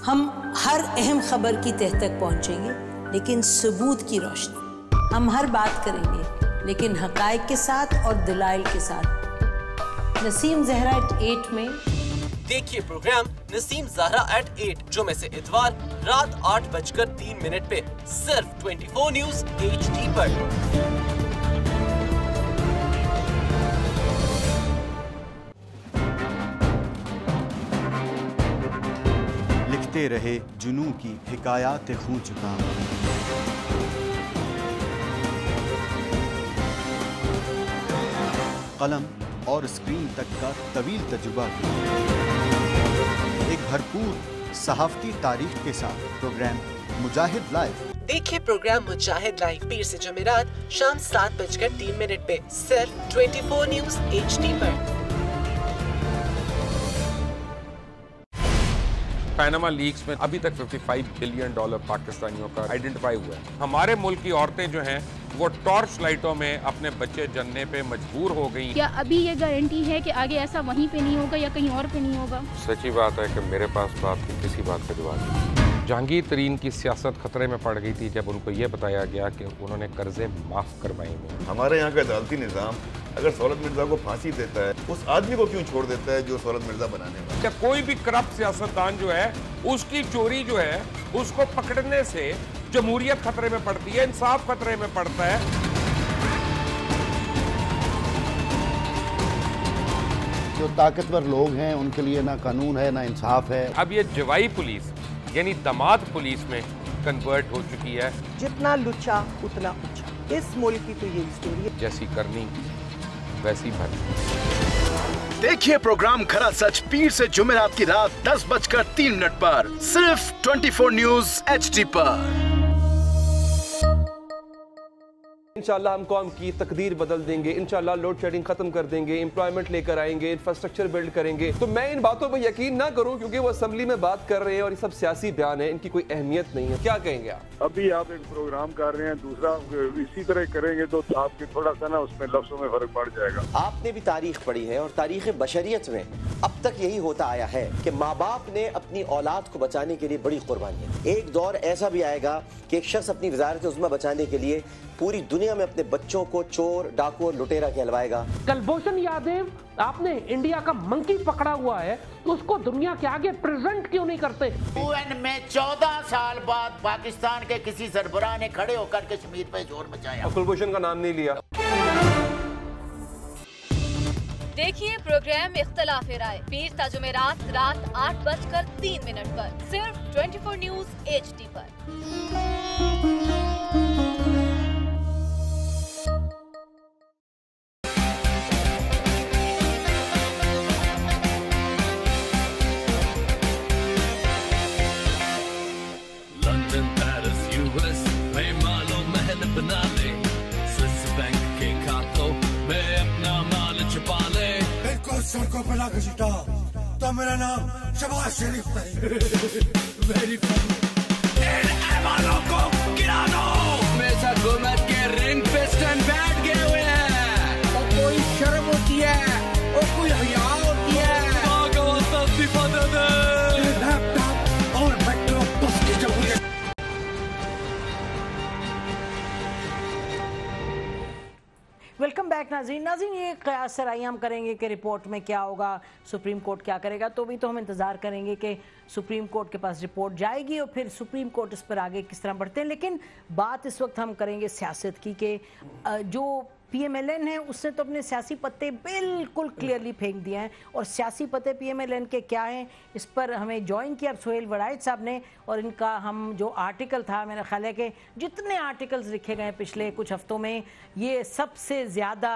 हम हर अहम खबर की तह तक पहुंचेंगे, लेकिन सबूत की रोशनी। हम हर बात करेंगे, लेकिन हकायक के साथ और दलाइल के साथ। नसीम ज़हरा @8 में देखिए प्रोग्राम नसीम ज़हरा @8 जुमे से इतवार रात 8:03 पे सिर्फ 24 न्यूज़ HD पर। लिखते रहे जुनू की हिकायात खूं चुका, कलम और स्क्रीन तक का तवील तजुर्बा किया। एक भरपूर सहाफती तारीख के साथ प्रोग्राम मुजाहिद लाइव। देखिए प्रोग्राम मुजाहिद लाइव पीर से जुमेरात शाम 7:03 पे सिर्फ 24 न्यूज़ HD पर। पैनामा लीक्स में अभी तक $55 बिलियन पाकिस्तानियों का आइडेंटिफाई हुआ है। हमारे मुल्क की औरतें जो हैं वो टॉर्च लाइटों में अपने बच्चे जनने पे मजबूर हो गई। क्या अभी ये गारंटी है कि आगे ऐसा वहीं पे नहीं होगा या कहीं और पे नहीं होगा? सच्ची बात है कि मेरे पास बात की किसी बात का जवाब नहीं। जहांगीर तरीन की सियासत खतरे में पड़ गई थी जब उनको ये बताया गया कि उन्होंने कर्जे माफ करवाए हैं। हमारे यहाँ का अदालती निज़ाम अगर सौलत मिर्जा को फांसी देता है, उस आदमी को क्यों छोड़ देता है जो सौलत मिर्जा बनाने वाला? क्या कोई भी करप्ट सियासतदान जो है उसकी चोरी जो है उसको पकड़ने से जमहूरियत खतरे में पड़ती है, इंसाफ खतरे में पड़ता है। जो ताकतवर लोग हैं उनके लिए ना कानून है ना इंसाफ है। अब ये जवाई पुलिस यानी दामाद पुलिस में कन्वर्ट हो चुकी है। जितना लुच्चा उतना ऊंचा, इस मुल्क की तो ये स्टोरी है। जैसी करनी वैसी भरनी। देखिए प्रोग्राम खरा सच पीर से जुमेरात की रात 10:03 पर सिर्फ 24 न्यूज़ HD पर। इंशाल्लाह हम कौम की तकदीर बदल देंगे, इंशाल्लाह लोड शेडिंग खत्म कर देंगे, एम्प्लॉयमेंट लेकर आएंगे, इंफ्रास्ट्रक्चर बिल्ड करेंगे। तो मैं इन बातों पर यकीन ना करूं क्योंकि वो असेंबली में बात कर रहे हैं और ये सब सियासी बयान है, इनकी कोई अहमियत नहीं है। क्या कहेंगे आप? अभी आप एक प्रोग्राम कर रहे हैं, दूसरा इसी तरह करेंगे तो आपके थोड़ा सा ना उसमें लफ्जों में फर्क पड़ जाएगा। आपने भी तारीख पढ़ी है और तारीख बशरियत में अब तक यही होता आया है कि माँ बाप ने अपनी औलाद को बचाने के लिए बड़ी कुर्बानियां। एक दौर ऐसा भी आएगा कि एक शख्स अपनी वजारत उज़्मा बचाने के लिए पूरी दुनिया में अपने बच्चों को चोर, डाकू और लुटेरा कहलवाएगा। कुलभूषण यादव, आपने इंडिया का मंकी पकड़ा हुआ है तो उसको दुनिया के आगे प्रेजेंट क्यों नहीं करते? UN में 14 साल बाद पाकिस्तान के किसी सरबराह ने खड़े होकर कश्मीर पे जोर मचाया। कुलभूषण का नाम नहीं लिया। देखिए प्रोग्राम इख्तिलाफ राय पीर ता जुमेरात रात 8:03 पर सिर्फ 24 न्यूज़ HD पर। सड़कों पर लाकर छिटा तो मेरा नाम शबाज शरीफ नहीं। वेरी को गिरा दो। हमेशा हुकूमत के रिंग पे स्टैंड बैठ गए हुए हैं और कोई शर्म होती है और कोई हया होती है। लैपटॉप और मेट्रो बस की जरूरत। वेलकम बैक नाज़रीन। ये क़यास सराही हम करेंगे कि रिपोर्ट में क्या होगा, सुप्रीम कोर्ट क्या करेगा। तो भी तो हम इंतज़ार करेंगे कि सुप्रीम कोर्ट के पास रिपोर्ट जाएगी और फिर सुप्रीम कोर्ट इस पर आगे किस तरह बढ़ते हैं। लेकिन बात इस वक्त हम करेंगे सियासत की कि जो PMLN है उसने तो अपने सियासी पत्ते बिल्कुल क्लियरली फेंक दिए हैं, और सियासी पत्ते PMLN के क्या हैं इस पर हमें ज्वाइन किया सोहेल वड़ाइच साहब ने, और इनका हम जो आर्टिकल था, मेरा ख्याल है कि जितने आर्टिकल्स लिखे गए पिछले कुछ हफ्तों में ये सबसे ज़्यादा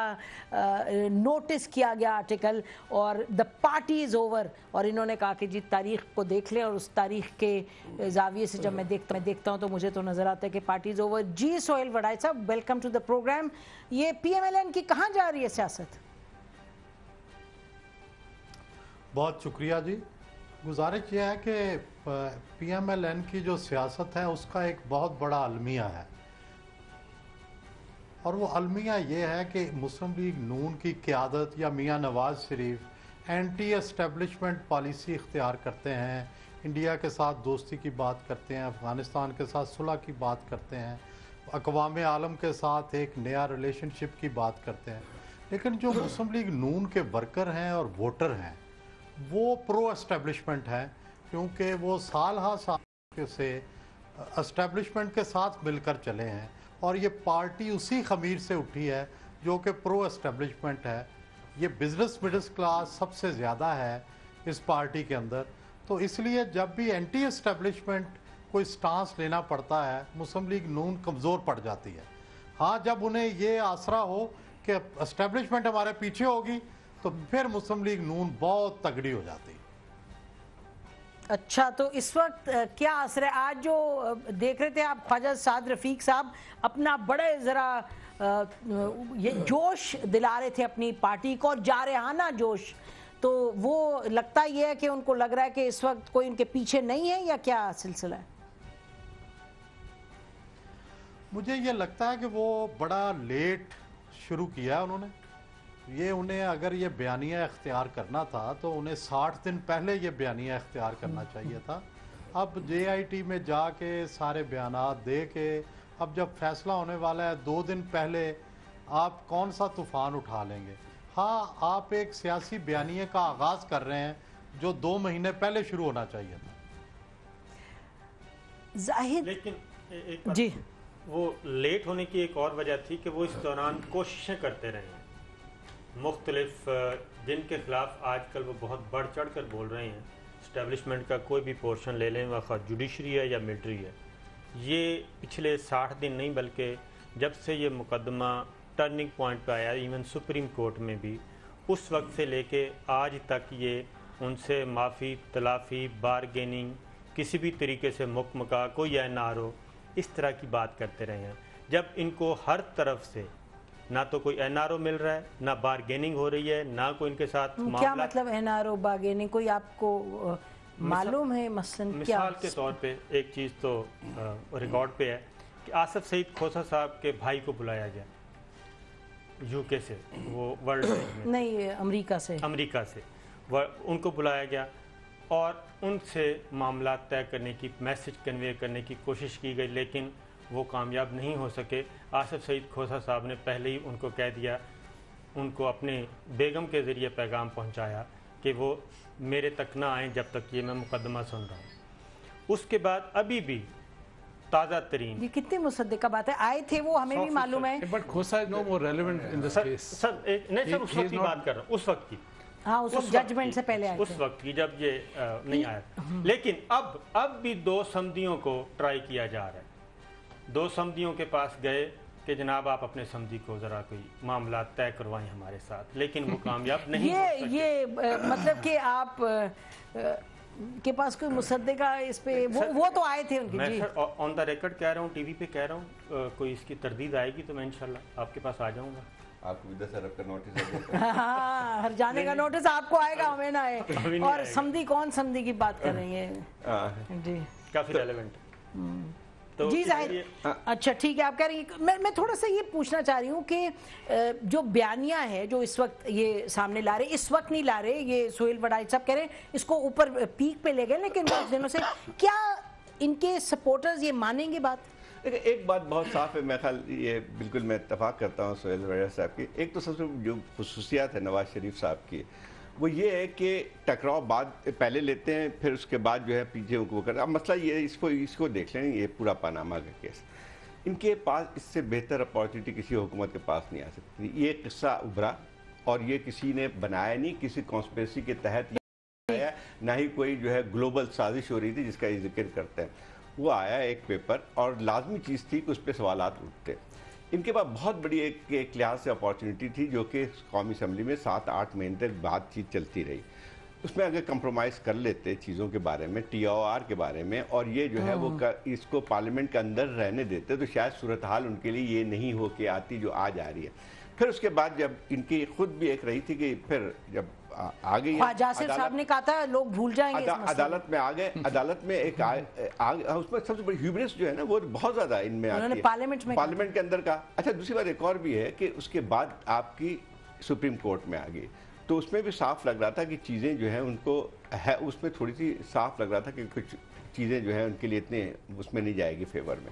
नोटिस किया गया आर्टिकल, और द पार्टी इज़ ओवर। और इन्होंने कहा कि जी तारीख़ को देख लें, और उस तारीख़ के जाविये से जब मैं देखता हूँ तो मुझे तो नज़र आता है कि पार्टी इज़ ओवर। जी सोहेल वड़ाइच साहब, वेलकम टू द प्रोग्राम। ये PMLN की कहाँ जा रही है सियासत? बहुत शुक्रिया जी। गुजारिश ये है कि PMLN की जो सियासत है उसका एक बहुत बड़ा अलमिया है, और वो अलमिया ये है कि मुस्लिम लीग नून की क़यादत या मियाँ Nawaz Sharif anti establishment policy इख्तियार करते हैं, इंडिया के साथ दोस्ती की बात करते हैं, अफ़गानिस्तान के साथ सुलह की बात करते हैं, अक़वाम आलम के साथ एक नया रिलेशनशिप की बात करते हैं, लेकिन जो मुस्लिम लीग नून के वर्कर हैं और वोटर हैं वो प्रो एस्टेब्लिशमेंट है, क्योंकि वो साल हा साल से एस्टेब्लिशमेंट के साथ मिलकर चले हैं, और ये पार्टी उसी खमीर से उठी है जो कि प्रो एस्टेब्लिशमेंट है। ये बिज़नेस मिडिल क्लास सबसे ज़्यादा है इस पार्टी के अंदर, तो इसलिए जब भी एंटी एस्टेब्लिशमेंट कोई स्टांस लेना पड़ता है मुस्लिम लीग नून कमज़ोर पड़ जाती है। हाँ, जब उन्हें ये आसरा हो कि एस्टेब्लिशमेंट हमारे पीछे होगी तो फिर मुस्लिम लीग नून बहुत तगड़ी हो जाती है। अच्छा, तो इस वक्त क्या असर है? आज जो देख रहे थे आप ख्वाजा साद रफ़ीक साहब अपना बड़े ज़रा ये जोश दिला रहे थे अपनी पार्टी को, और जारहाना जोश, तो वो लगता ये है कि उनको लग रहा है कि इस वक्त कोई उनके पीछे नहीं है, या क्या सिलसिला है? मुझे ये लगता है कि वो बड़ा लेट शुरू किया है उन्होंने। ये उन्हें अगर ये बयानिया इख्तियार करना था तो उन्हें 60 दिन पहले ये बयानिया इख्तियार करना चाहिए था। अब JIT में जाके सारे बयानात दे के अब जब फैसला होने वाला है 2 दिन पहले आप कौन सा तूफ़ान उठा लेंगे? हाँ, आप एक सियासी बयानिए का आगाज़ कर रहे हैं जो 2 महीने पहले शुरू होना चाहिए था। जाहिर, लेकिन एक जी, वो लेट होने की एक और वजह थी कि वो इस दौरान कोशिशें करते रहे हैं मुख्तलिफ, जिनके ख़िलाफ़ आजकल वो बहुत बढ़ चढ़ कर बोल रहे हैं। इस्टेब्लिशमेंट का कोई भी पोर्शन ले लें, वह जुडिशरी है या मिलिट्री है, ये पिछले 60 दिन नहीं बल्कि जब से ये मुकदमा टर्निंग पॉइंट पे आया, इवन सुप्रीम कोर्ट में भी, उस वक्त से लेके आज तक ये उनसे माफ़ी, तलाफ़ी, बारगेनिंग, किसी भी तरीके से मुकमका, कोई NRO, इस तरह की बात करते रहे हैं। जब इनको हर तरफ से ना तो कोई NRO मिल रहा है, ना बारगेनिंग हो रही है, ना कोई इनके साथ क्या मतलब NRO बारगेनिंग, कोई आपको मालूम है? मसलन क्या? मिसाल के तौर पे एक चीज़ तो रिकॉर्ड पे है कि आसिफ सईद खोसा साहब के भाई को बुलाया गया UK से, वो वर्ल्ड बैंक में नहीं, अमेरिका से उनको बुलाया गया और उनसे मामला तय करने की, मैसेज कन्वे करने की कोशिश की गई, लेकिन वो कामयाब नहीं हो सके। आसिफ सईद खोसा साहब ने पहले ही उनको कह दिया, उनको अपने बेगम के ज़रिए पैगाम पहुंचाया कि वो मेरे तक ना आएँ जब तक ये मैं मुकदमा सुन रहा हूँ। उसके बाद अभी भी ताज़ा तरीन, ये कितनी मुसद्दिका बात है, आए थे वो, हमें भी मालूम है, but Khosa is no more relevant in this case. Sir नहीं सर, उस वक्त की बात कर रहा हूँ, उस वक्त की, हाँ, उस जजमेंट से पहले आए थे, उस वक्त की जब ये नहीं आया। लेकिन अब भी 2 समदियों को ट्राई किया जा रहा है। 2 समदियों के पास गए कि जनाब आप अपने समदी को ज़रा कोई मामला तय करवाएं हमारे साथ, लेकिन वो कामयाब नहीं हो सके। ये मतलब कि आप के पास कोई मुसद्दिका इस पे वो तो आए थे उनकी। मैं सर ऑन द रिकॉर्ड कह रहा हूँ, टीवी पे कह रहा हूँ, कोई इसकी तरदीद आएगी तो मैं इंशाल्लाह आपके पास आ जाऊँगा। आपको भी 10 अरब का नोटिस हाँ, हर जाने का नोटिस आपको आएगा, हमें ना आए। और समदी, कौन समदी की बात कर रही है जी? काफ़ी रेलेवेंट तो जी जाहिर। अच्छा ठीक है, आप कह रही हैं। मैं थोड़ा सा ये पूछना चाह रही हूँ कि जो बयानिया है जो इस वक्त ये सामने ला रहे, इस वक्त नहीं ला रहे, ये सोहेल वड़ाइच साहब कह रहे हैं इसको ऊपर पीक पे ले गए, लेकिन कुछ दिनों से क्या इनके सपोर्टर्स ये मानेंगे बात? एक बात बहुत साफ है, मैं ख्याल ये बिल्कुल मैं इत्तफाक करता हूँ सोहेल वड़ाइच साहब की। एक तो सबसे जो खुसूसियात है नवाज शरीफ साहब की, वो ये है कि टकराव बाद पहले लेते हैं, फिर उसके बाद जो है पीछे उनको करते हैं। अब मसला ये, इसको देख लें, ये पूरा पनामा का केस, इनके पास इससे बेहतर अपॉर्चुनिटी किसी हुकूमत के पास नहीं आ सकती। ये किस्सा उभरा और ये किसी ने बनाया नहीं, किसी कॉन्स्पिरेसी के तहत आया, ना ही कोई जो है ग्लोबल साजिश हो रही थी जिसका ये जिक्र करते हैं। वो आया एक पेपर और लाजमी चीज़ थी कि उस पर सवालात उठते। इनके पास बहुत बड़ी एक लिहाज से अपॉर्चुनिटी थी जो कि कौमी असम्बली में 7-8 महीने तक बातचीत चलती रही। उसमें अगर कंप्रोमाइज़ कर लेते चीज़ों के बारे में, TOR के बारे में, और ये जो है वो इसको पार्लियामेंट के अंदर रहने देते तो शायद सूरत हाल उनके लिए ये नहीं हो के आती जो आज आ रही है। फिर उसके बाद जब इनकी खुद भी एक रही थी कि फिर जब आ गई जासिर साहब ने कहा था लोग भूल जाएंगे अदालत में आ गए, अदालत में एक उसमें सबसे बड़ी ह्यूब्रिस जो है ना वो बहुत ज्यादा इनमें आती है, पार्लियामेंट के अंदर का। अच्छा, दूसरी बात एक और भी है कि उसके बाद आपकी सुप्रीम कोर्ट में आ गई तो उसमें भी साफ लग रहा था कि चीज़ें जो हैं उनको है, उसमें थोड़ी सी साफ लग रहा था कि कुछ चीज़ें जो हैं उनके लिए इतने उसमें नहीं जाएगी फेवर में।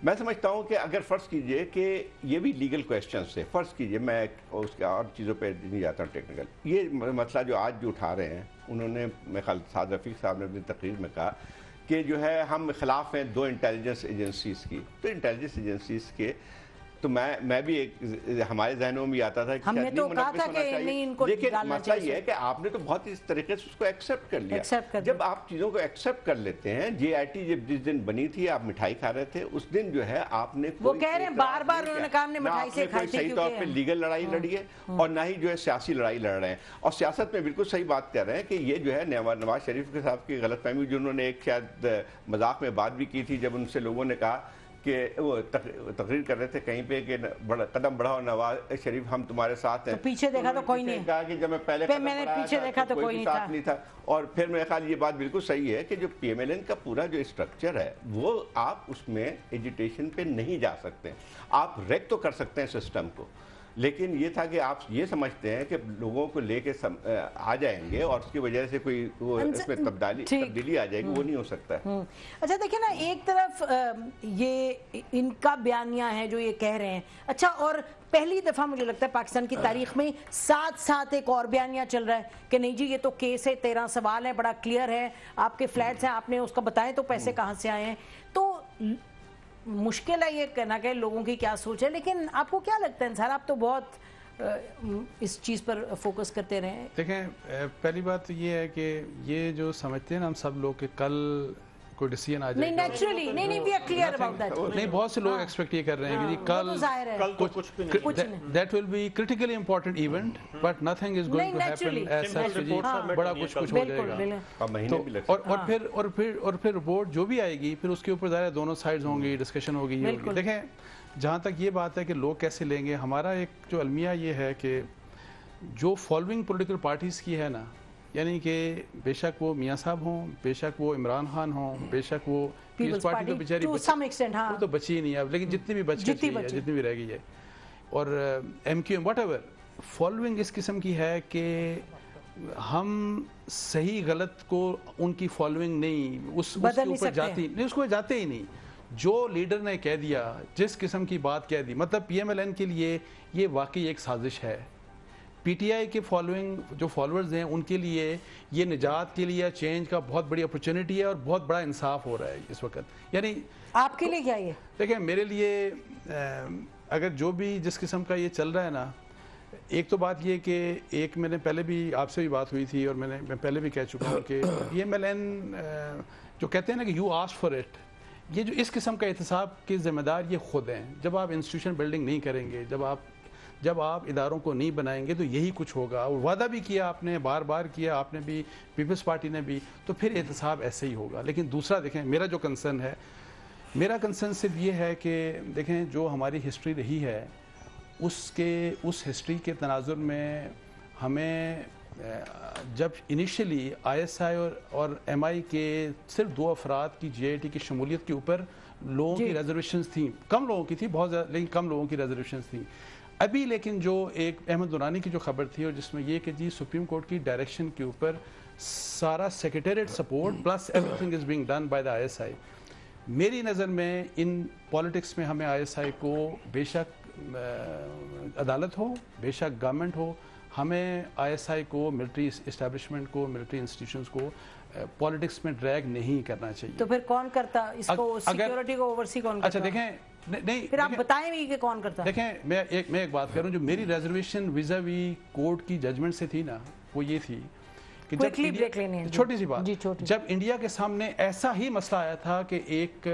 मैं समझता हूँ कि अगर फ़र्ज़ कीजिए कि ये भी लीगल क्वेश्चन से, फ़र्ज़ कीजिए मैं उसके और चीज़ों पे नहीं जाता हूँ टेक्निकल, ये मसला जो आज जो उठा रहे हैं, उन्होंने मेरे ख्याल साद रफ़ीक साहब ने अपनी तकरीर में कहा कि जो है हम खिलाफ हैं 2 इंटेलिजेंस एजेंसीज़ की। तो इंटेलिजेंस एजेंसीज़ के तो मैं भी एक हमारे जहनों में आता था कि हमने तो कहा था कि नहीं इनको, लेकिन मसला ये है कि आपने तो बहुत इस तरीके से उसको एक्सेप्ट कर लिया। जब आप चीज़ों को एक्सेप्ट कर लेते हैं, JIT जब जिस दिन बनी थी आप मिठाई खा रहे थे, उस दिन जो है आपने वो कह रहे हैं बार-बार उन्होंने कहा हमने मिठाई से खाई थी, सही तौर पे लीगल लड़ाई लड़ी है और ना ही जो है सियासी लड़ाई लड़ रहे हैं। और सियासत में बिल्कुल सही बात कह रहे हैं कि ये जो है नवाज शरीफ के साहब की गलतफहमी, जिन्होंने एक शायद मजाक में बात भी की थी जब उनसे लोगों ने कहा कि वो तकरीर कर रहे थे कहीं पे कि कदम बढ़ाओ नवाज शरीफ, हम तुम्हारे साथ हैं। तो पीछे देखा तो कोई नहीं, कहा कि जब मैं पहले मैंने पीछे देखा तो कोई नहीं था। और फिर मेरे ख्याल ये बात बिल्कुल सही है कि जो PMLN का पूरा जो स्ट्रक्चर है वो आप उसमें एजिटेशन पे नहीं जा सकते। आप रेक तो कर सकते हैं सिस्टम को, लेकिन ये था कि आप ये समझते हैं कि लोगों को लेके आ जाएंगे और उसकी वजह से कोई वो इसमें तब्दीली आ जाएगी, वो नहीं हो सकता है। अच्छा देखिए ना, एक तरफ ये इनका बयानिया है जो ये कह रहे हैं, अच्छा, और पहली दफ़ा मुझे लगता है पाकिस्तान की तारीख में साथ साथ एक और बयानिया चल रहा है कि नहीं जी ये तो केस है, 13 सवाल है, बड़ा क्लियर है, आपके फ्लैट्स हैं, आपने उसका बताएं तो पैसे कहाँ से आए हैं। तो मुश्किल है ये कहना कि लोगों की क्या सोच है, लेकिन आपको क्या लगता है सर, आप तो बहुत इस चीज़ पर फोकस करते रहे हैं। देखें, पहली बात तो ये है कि ये जो समझते हैं ना हम सब लोग कि कल कोई डिसीजन आ जाए, नहीं नेचुरली नहीं we are clear about that. नहीं, बहुत से लोग एक्सपेक्ट ये कर रहे हैं कि जी कल कुछ that will be critically important event but nothing is going to happen as such, बड़ा कुछ हो जाएगा। और फिर रिपोर्ट जो भी आएगी फिर उसके ऊपर ज़्यादा दोनों साइड्स होंगी, डिस्कशन होगी। देखें, जहाँ तक ये बात है कि लोग कैसे लेंगे, हमारा एक जो अलमिया ये है कि जो फॉलोइंग पॉलिटिकल पार्टीज़ की है ना, यानी कि बेशक वो मियाँ साहब हों, बेशक वो इमरान खान हों, बेशक वो पीपल्स पार्टी तो बेचारी वो तो बची ही नहीं है, लेकिन जितनी भी बच गई है, जितनी भी रह गई है, और MQM व्हाटएवर, फॉलोइंग इस किस्म की है कि हम सही गलत को उनकी फॉलोइंग नहीं उसके ऊपर जाती नहीं, उसको जाते ही नहीं। जो लीडर ने कह दिया, जिस किस्म की बात कह दी, मतलब PMLN के लिए ये वाकई एक साजिश है। PTI के फॉलोइंग जो फॉलोअर्स हैं उनके लिए ये निजात के लिए चेंज का बहुत बड़ी अपॉर्चुनिटी है और बहुत बड़ा इंसाफ हो रहा है इस वक्त। यानी आपके लिए क्या ये? देखिए, मेरे लिए अगर जो भी जिस किस्म का ये चल रहा है ना, एक तो बात ये कि एक मैंने पहले भी आपसे भी बात हुई थी और मैं पहले भी कह चुका हूँ कि PMLN जो कहते हैं ना कि यू आस्क फॉर इट, ये जो इस किस्म का एहतसाब के ज़िम्मेदार ये खुद हैं। जब आप इंस्टीट्यूशन बिल्डिंग नहीं करेंगे, जब आप इदारों को नहीं बनाएंगे तो यही कुछ होगा। और वादा भी किया आपने, बार बार किया आपने भी, पीपल्स पार्टी ने भी, तो फिर एहतसाब ऐसे ही होगा। लेकिन दूसरा देखें, मेरा जो कंसर्न है, मेरा कंसर्न सिर्फ ये है कि देखें जो हमारी हिस्ट्री रही है उस हिस्ट्री के तनाजुर में हमें जब इनिशियली ISI और MI के सिर्फ 2 अफराद की JIT की शमूलियत के ऊपर लोगों की रिजर्वेशंस थी, कम लोगों की थी, बहुत ज़्यादा, लेकिन कम लोगों की रिजर्वेशंस थी। अभी लेकिन जो एक अहमद दुरानी की जो खबर थी और जिसमें ये कि जी सुप्रीम कोर्ट की डायरेक्शन के ऊपर सारा secretariat support plus everything is being done by the ISI, मेरी नज़र में इन पॉलिटिक्स में हमें ISI को बेशक अदालत हो, बेशक गवर्नमेंट हो, हमें ISI को, मिलिट्री इस्टेब्लिशमेंट को, मिलिट्री इंस्टीट्यूशंस को पॉलिटिक्स में ड्रैग नहीं करना चाहिए। तो फिर कौन करता इसको, सिक्योरिटी को ओवरसी कौन करता? अच्छा देखें, नहीं फिर आप बताएं भी कि कौन करता? देखें, मैं एक बात करूं, जो मेरी रिजर्वेशन विज़ावी कोर्ट की जजमेंट से थी ना, वो ये थी कि छोटी सी बात, जब इंडिया के सामने ऐसा ही मसला आया था कि एक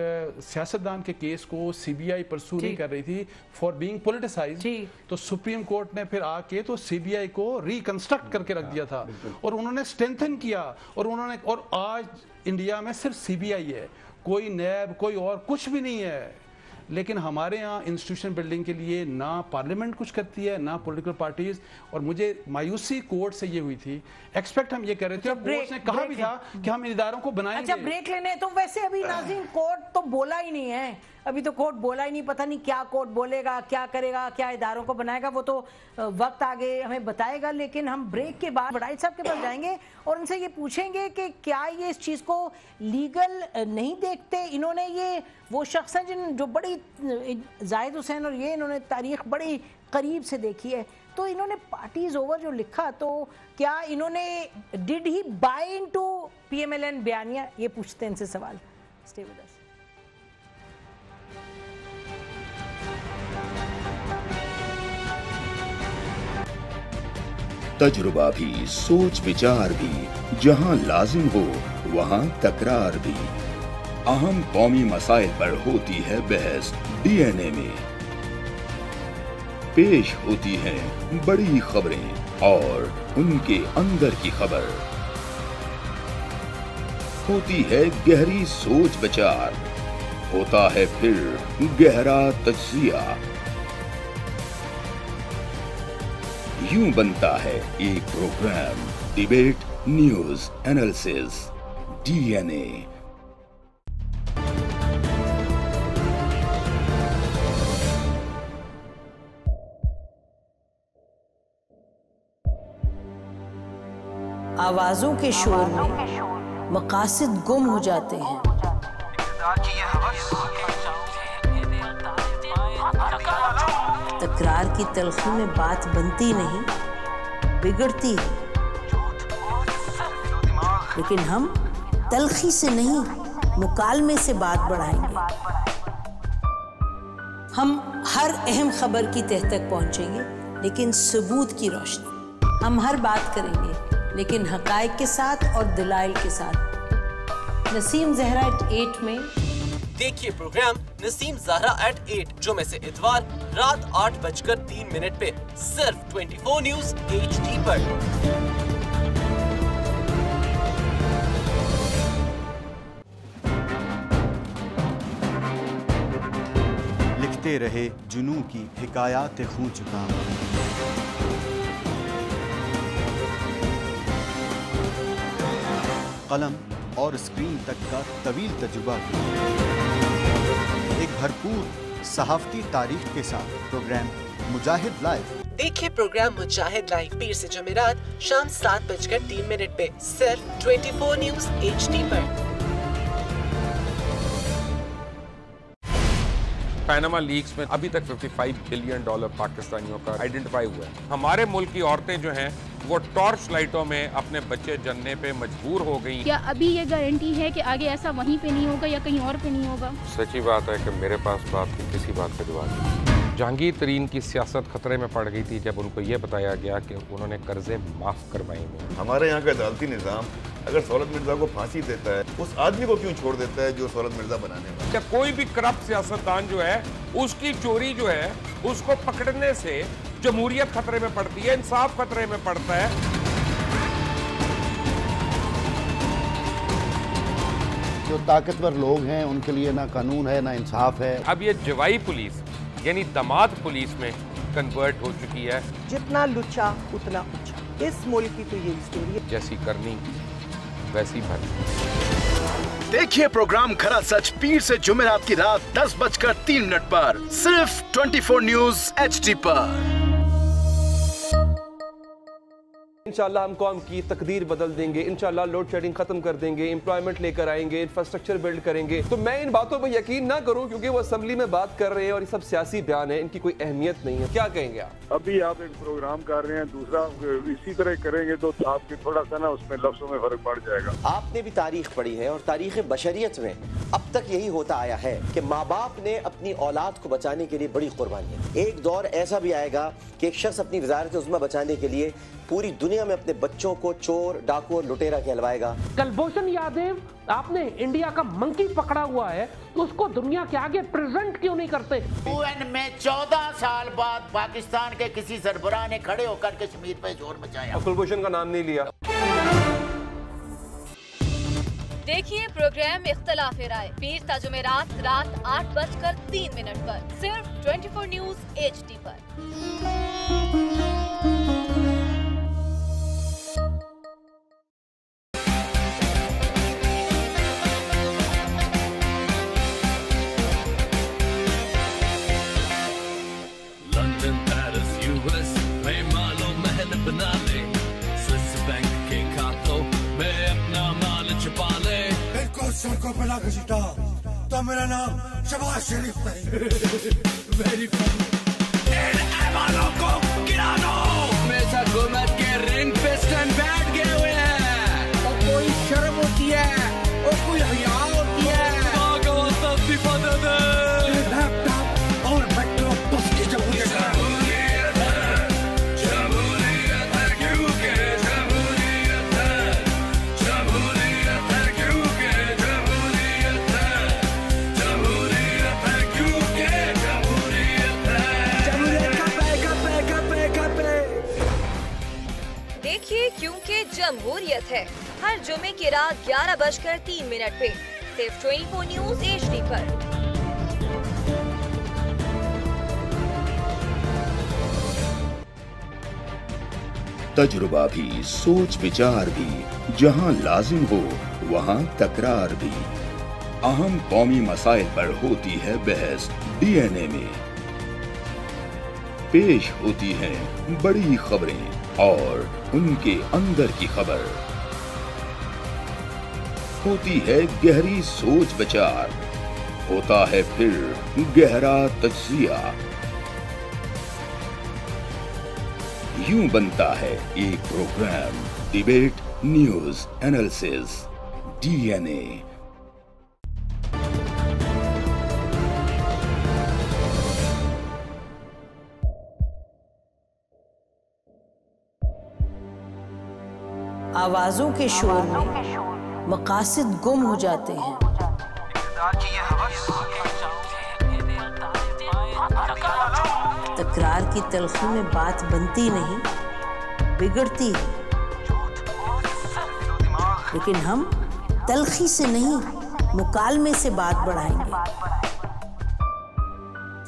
सियासतदान के केस को सीबीआई परसू नहीं कर रही थी फॉर बीइंग पॉलिटिसाइज्ड, तो सुप्रीम कोर्ट ने फिर आके तो सीबीआई को रिकंस्ट्रक्ट करके रख दिया था और उन्होंने स्ट्रेंथन किया और आज इंडिया में सिर्फ सीबीआई है, कोई नैब कोई और कुछ भी नहीं है। लेकिन हमारे यहाँ इंस्टीट्यूशन बिल्डिंग के लिए ना पार्लियामेंट कुछ करती है ना पॉलिटिकल पार्टीज, और मुझे मायूसी कोर्ट से ये हुई थी। एक्सपेक्ट हम ये कर रहे थे, कोर्ट ने कहा भी था कि हम इन इदारों को बनाएंगे। अच्छा ब्रेक लेने, तो वैसे अभी नाज़रीन कोर्ट तो बोला ही नहीं है, अभी तो कोर्ट बोला ही नहीं, पता नहीं क्या कोर्ट बोलेगा, क्या करेगा, क्या इदारों को बनाएगा, वो तो वक्त आगे हमें बताएगा। लेकिन हम ब्रेक के बाद वडाई साहब के पास जाएंगे और उनसे ये पूछेंगे कि क्या ये इस चीज़ को लीगल नहीं देखते। इन्होंने ये वो शख्स हैं जो बड़ी जाहिद हुसैन और ये इन्होंने तारीख बड़ी करीब से देखी है, तो इन्होंने पार्टीज ओवर जो लिखा, तो क्या इन्होंने did he buy into PMLN बयानिया, ये पूछते हैं इनसे सवाल। Stay with us. तजुर्बा भी, सोच विचार भी, जहां लाजिम हो वहां तकरार भी। अहम कौमी मसाइल पर होती है बहस डीएनए में। पेश होती हैं बड़ी खबरें और उनके अंदर की खबर। होती है गहरी सोच विचार, होता है फिर गहरा तज्जिया। यूं बनता है एक programme, debate news analysis DNA. आवाजों के शोर में मकासद गुम हो जाते हैं। तकरार की तलखी में बात बनती नहीं, बिगड़ती है। लेकिन हम तलखी से नहीं, मुकालमे से बात बढ़ाएंगे। हम हर अहम खबर की तह तक पहुंचेंगे, लेकिन सबूत की रोशनी। हम हर बात करेंगे, लेकिन हकायक के साथ और दलाइल के साथ। नसीम ज़हरा @8 में देखिए प्रोग्राम नसीम ज़हरा @8 जुमे से इतवार रात 8:03 पे सिर्फ 24 न्यूज़ HD पर। लिखते रहे जुनू की हिकायात खूं जुकाम। कलम और स्क्रीन तक का तवील तजुर्बा भी। एक भरपूर सहाफ़ती तारीख के साथ प्रोग्राम मुजाहिद लाइव। देखिए प्रोग्राम मुजाहिद लाइव पीर से जुमेरात शाम 7:03 पे सिर्फ 24 न्यूज़ HD पर। पैनामा लीक्स में अभी तक $55 बिलियन पाकिस्तानियों का आइडेंटिफाई हुआ है। हमारे मुल्क की औरतें जो हैं वो टॉर्च लाइटों में अपने बच्चे जनने पे मजबूर हो गई। क्या अभी ये गारंटी है कि आगे ऐसा वहीं पे नहीं होगा या कहीं और पे नहीं होगा? सच्ची बात है कि मेरे पास बात की किसी बात का जवाब नहीं। जहांगीर तरीन की सियासत खतरे में पड़ गई थी जब उनको ये बताया गया कि उन्होंने कर्जे माफ करवाएंगे। हमारे यहाँ का अदालती निज़ाम अगर सौलत मिर्जा को फांसी देता है, उस आदमी को क्यों छोड़ देता है जो सौलत मिर्जा बनाने वाला? क्या कोई भी करप्ट सियासतदान जो है उसकी चोरी जो है उसको पकड़ने से जमहूरियत खतरे में पड़ती है, इंसाफ खतरे में पड़ता है। जो ताकतवर लोग हैं उनके लिए ना कानून है ना इंसाफ है। अब ये जवाई पुलिस यानी दामाद पुलिस में कन्वर्ट हो चुकी है। जितना लुच्चा उतना ऊंचा। इस मुल्क की तो यही स्टोरी है। जैसी करनी वैसी भरनी। देखिए प्रोग्राम खरा सच पीर से जुमेरात की रात 10:03 पर सिर्फ 24 न्यूज़ HD पर। इंशाल्लाह हम कौम की तकदीर बदल देंगे, इंशाल्लाह लोड शेडिंग खत्म कर देंगे, एम्प्लॉयमेंट लेकर आएंगे, इंफ्रास्ट्रक्चर बिल्ड करेंगे। तो मैं इन बातों पर यकीन ना करूं क्योंकि वो असेंबली में बात कर रहे हैं और ये सब सियासी बयान है, इनकी कोई अहमियत नहीं है। क्या कहेंगे आप? अभी आप एक प्रोग्राम कर रहे हैं, दूसरा इसी तरह करेंगे तो आपकी थोड़ा सा ना उसमें लफ्जों में फर्क पड़ जाएगा। आपने भी तारीख पढ़ी है और तारीख बशरियत में अब तक यही होता आया है कि माँ बाप ने अपनी औलाद को बचाने के लिए बड़ी कुर्बानियां। एक दौर ऐसा भी आएगा कि एक शख्स अपनी वजारत उज़्मा बचाने के लिए पूरी दुनिया में अपने बच्चों को चोर, डाकू और लुटेरा कहलवाएगा। कुलभूषण यादव, आपने इंडिया का मंकी पकड़ा हुआ है तो उसको दुनिया के आगे प्रेजेंट क्यों नहीं करते? UN में 14 साल बाद पाकिस्तान के किसी सरबराह ने खड़े होकर कश्मीर पे जोर मचाया। कुलभूषण का नाम नहीं लिया। देखिए प्रोग्राम इख्तलाफ राय पीर ता जुमेरात रात 8:03 पर सिर्फ 24 न्यूज HD पर। लंदन, पेरिस, US में मालो महल बना ले, स्विस बैंक के खातों में अपना माल छुपा ले। सड़कों पे लाके सीटा तो मेरा नाम शबाज शरीफ है। Very funny. इन ऐवानों को गिरा दो। हमेशा हुकूमत के रिंग पे स्टैंड बैठ गए हुए हैं। और कोई शर्म होती है और कोई हया होती है। लैपटॉप और मेट्रो बस की जमहूरियत है। देखिए क्योंकि जमहूरियत है हर जुमे की रात 11:03 पे सिर्फ 24 न्यूज HD पर। तजुर्बा भी, सोच विचार भी, जहां लाजिम हो वहां तकरार भी। अहम कौमी मसाइल पर होती है बहस DNA में। पेश होती हैं बड़ी खबरें और उनके अंदर की खबर। होती है गहरी सोच विचार, होता है फिर गहरा तज्जिया। यूं बनता है एक programme debate news analysis DNA। आवाजों के शोर में मकासद गुम हो जाते हैं। तकरार की तलखी में बात बनती नहीं, बिगड़ती है। लेकिन हम तलखी से नहीं, मुकालमे से बात बढ़ाएंगे।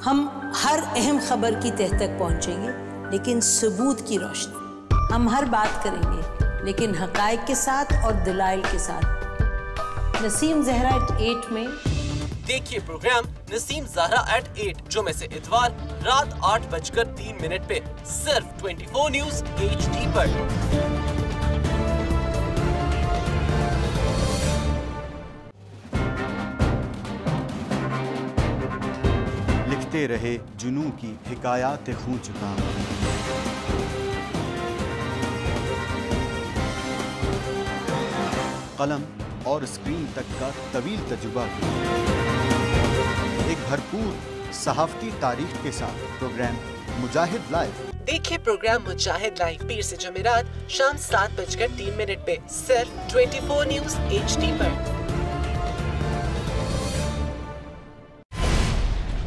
हम हर अहम खबर की तह तक पहुंचेंगे, लेकिन सबूत की रोशनी। हम हर बात करेंगे, लेकिन हकायक के साथ और दलाइल के साथ। नसीम ज़हरा @8 में देखिए प्रोग्राम नसीम ज़हरा @8 जुमे से इतवार रात 8:03 पे सिर्फ 24 न्यूज HD पर। लिखते रहे जुनू की हिकायात खूं चुका। कलम और स्क्रीन तक का तवील तजुर्बा एक भरपूर सहाफती तारीख के साथ प्रोग्राम मुजाहिद लाइव। देखिए प्रोग्राम मुजाहिद लाइव पीर से जुमेरात शाम 7:03 पे सिर्फ 24 न्यूज HD पर।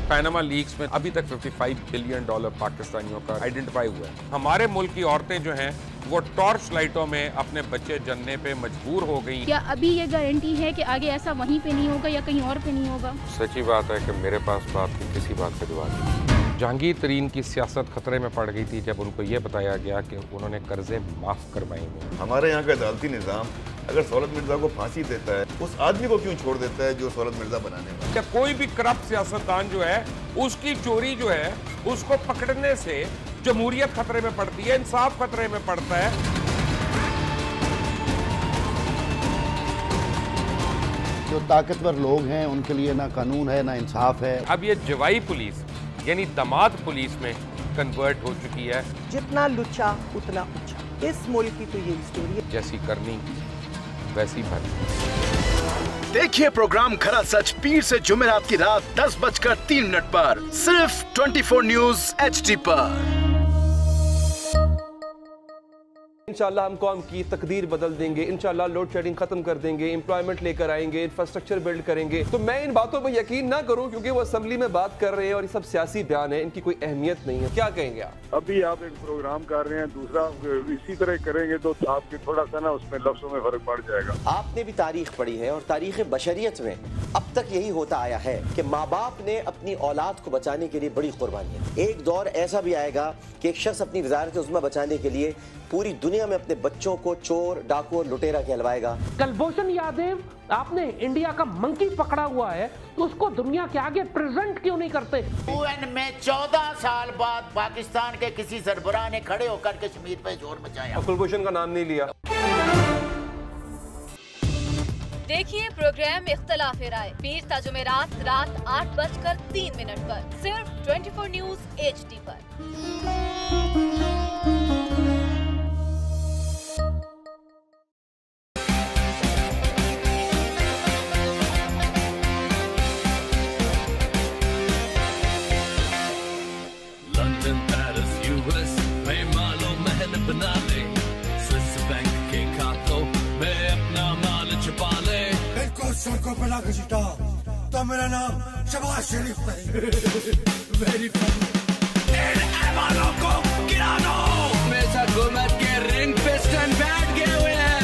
पैनामा लीक्स में अभी तक $55 बिलियन पाकिस्तानियों का आइडेंटिफाई हुआ है। हमारे मुल्क की औरतें जो हैं वो टॉर्च लाइटों में अपने बच्चे जनने पे मजबूर हो गई। क्या अभी ये गारंटी है कि आगे ऐसा वहीं पे नहीं होगा या कहीं और पे नहीं होगा? सच्ची बात है कि मेरे पास तो आपकी किसी बात का जवाब नहीं। जहांगीर तरीन की सियासत खतरे में पड़ गई थी जब उनको ये बताया गया कि उन्होंने कर्जे माफ करवाएंगे। हमारे यहाँ का अदालती निज़ाम अगर सौलत मिर्जा को फांसी देता है, उस आदमी को क्यों छोड़ देता है जो सौलत मिर्जा बनाने वाला? क्या कोई भी करप्ट सियासतदान जो है उसकी चोरी जो है उसको पकड़ने से जमहूरियत खतरे में पड़ती है, इंसाफ खतरे में पड़ता है। जो ताकतवर लोग हैं उनके लिए ना कानून है ना इंसाफ है। अब ये जवाई पुलिस यानी दामाद पुलिस में कन्वर्ट हो चुकी है। जितना लुच्चा उतना ऊंचा, इस मुल्क की तो यही स्टोरी है। जैसी करनी वैसी भरनी। देखिए प्रोग्राम खरा सच पीर से जुमेरात की रात 10:03 पर सिर्फ 24 न्यूज HD पर। इंशाल्लाह हम कौम की तकदीर बदल देंगे, इंशाल्लाह लोड शेडिंग खत्म कर देंगे, एम्प्लॉयमेंट लेकर आएंगे, इंफ्रास्ट्रक्चर बिल्ड करेंगे। तो मैं इन बातों पर यकीन ना करूं क्योंकि वो असेंबली में बात कर रहे हैं और ये सब सियासी बयान है, इनकी कोई अहमियत नहीं है। क्या कहेंगे आप? अभी आप एक प्रोग्राम कर रहे हैं, दूसरा इसी तरह करेंगे तो आपके थोड़ा सा ना उसमें लफ्जों में फर्क पड़ जाएगा। आपने भी तारीख पढ़ी है और तारीख बशरियत में अब तक यही होता आया है कि माँ बाप ने अपनी औलाद को बचाने के लिए बड़ी कुर्बानियां। एक दौर ऐसा भी आएगा कि एक शख्स अपनी वजारत उज़्मा बचाने के लिए पूरी दुनिया में अपने बच्चों को चोर, डाकू और लुटेरा कहलवाएगा। कुलभूषण यादव, आपने इंडिया का मंकी पकड़ा हुआ है तो उसको दुनिया के आगे प्रेजेंट क्यों नहीं करते? UN में 14 साल बाद पाकिस्तान के किसी सरबराह ने खड़े होकर कश्मीर पे जोर मचाया। कुलभूषण का नाम नहीं लिया। देखिए प्रोग्राम इख्तलाफ राय पीर ता जुमेरात रात 8:03 पर सिर्फ 24 न्यूज HD पर। लंदन, पेरिस, US में मालो महल बना ले, स्विस बैंक के खातों में अपना माल छुपा ले। इनको सड़कों पे ना घसीटा तो मेरा नाम शबाज शरीफ नहीं। Very funny. इन ऐवानों को गिरा दो। हमेशा हुकूमत के रिंग पे स्टैंड बैठ गए हुए हैं।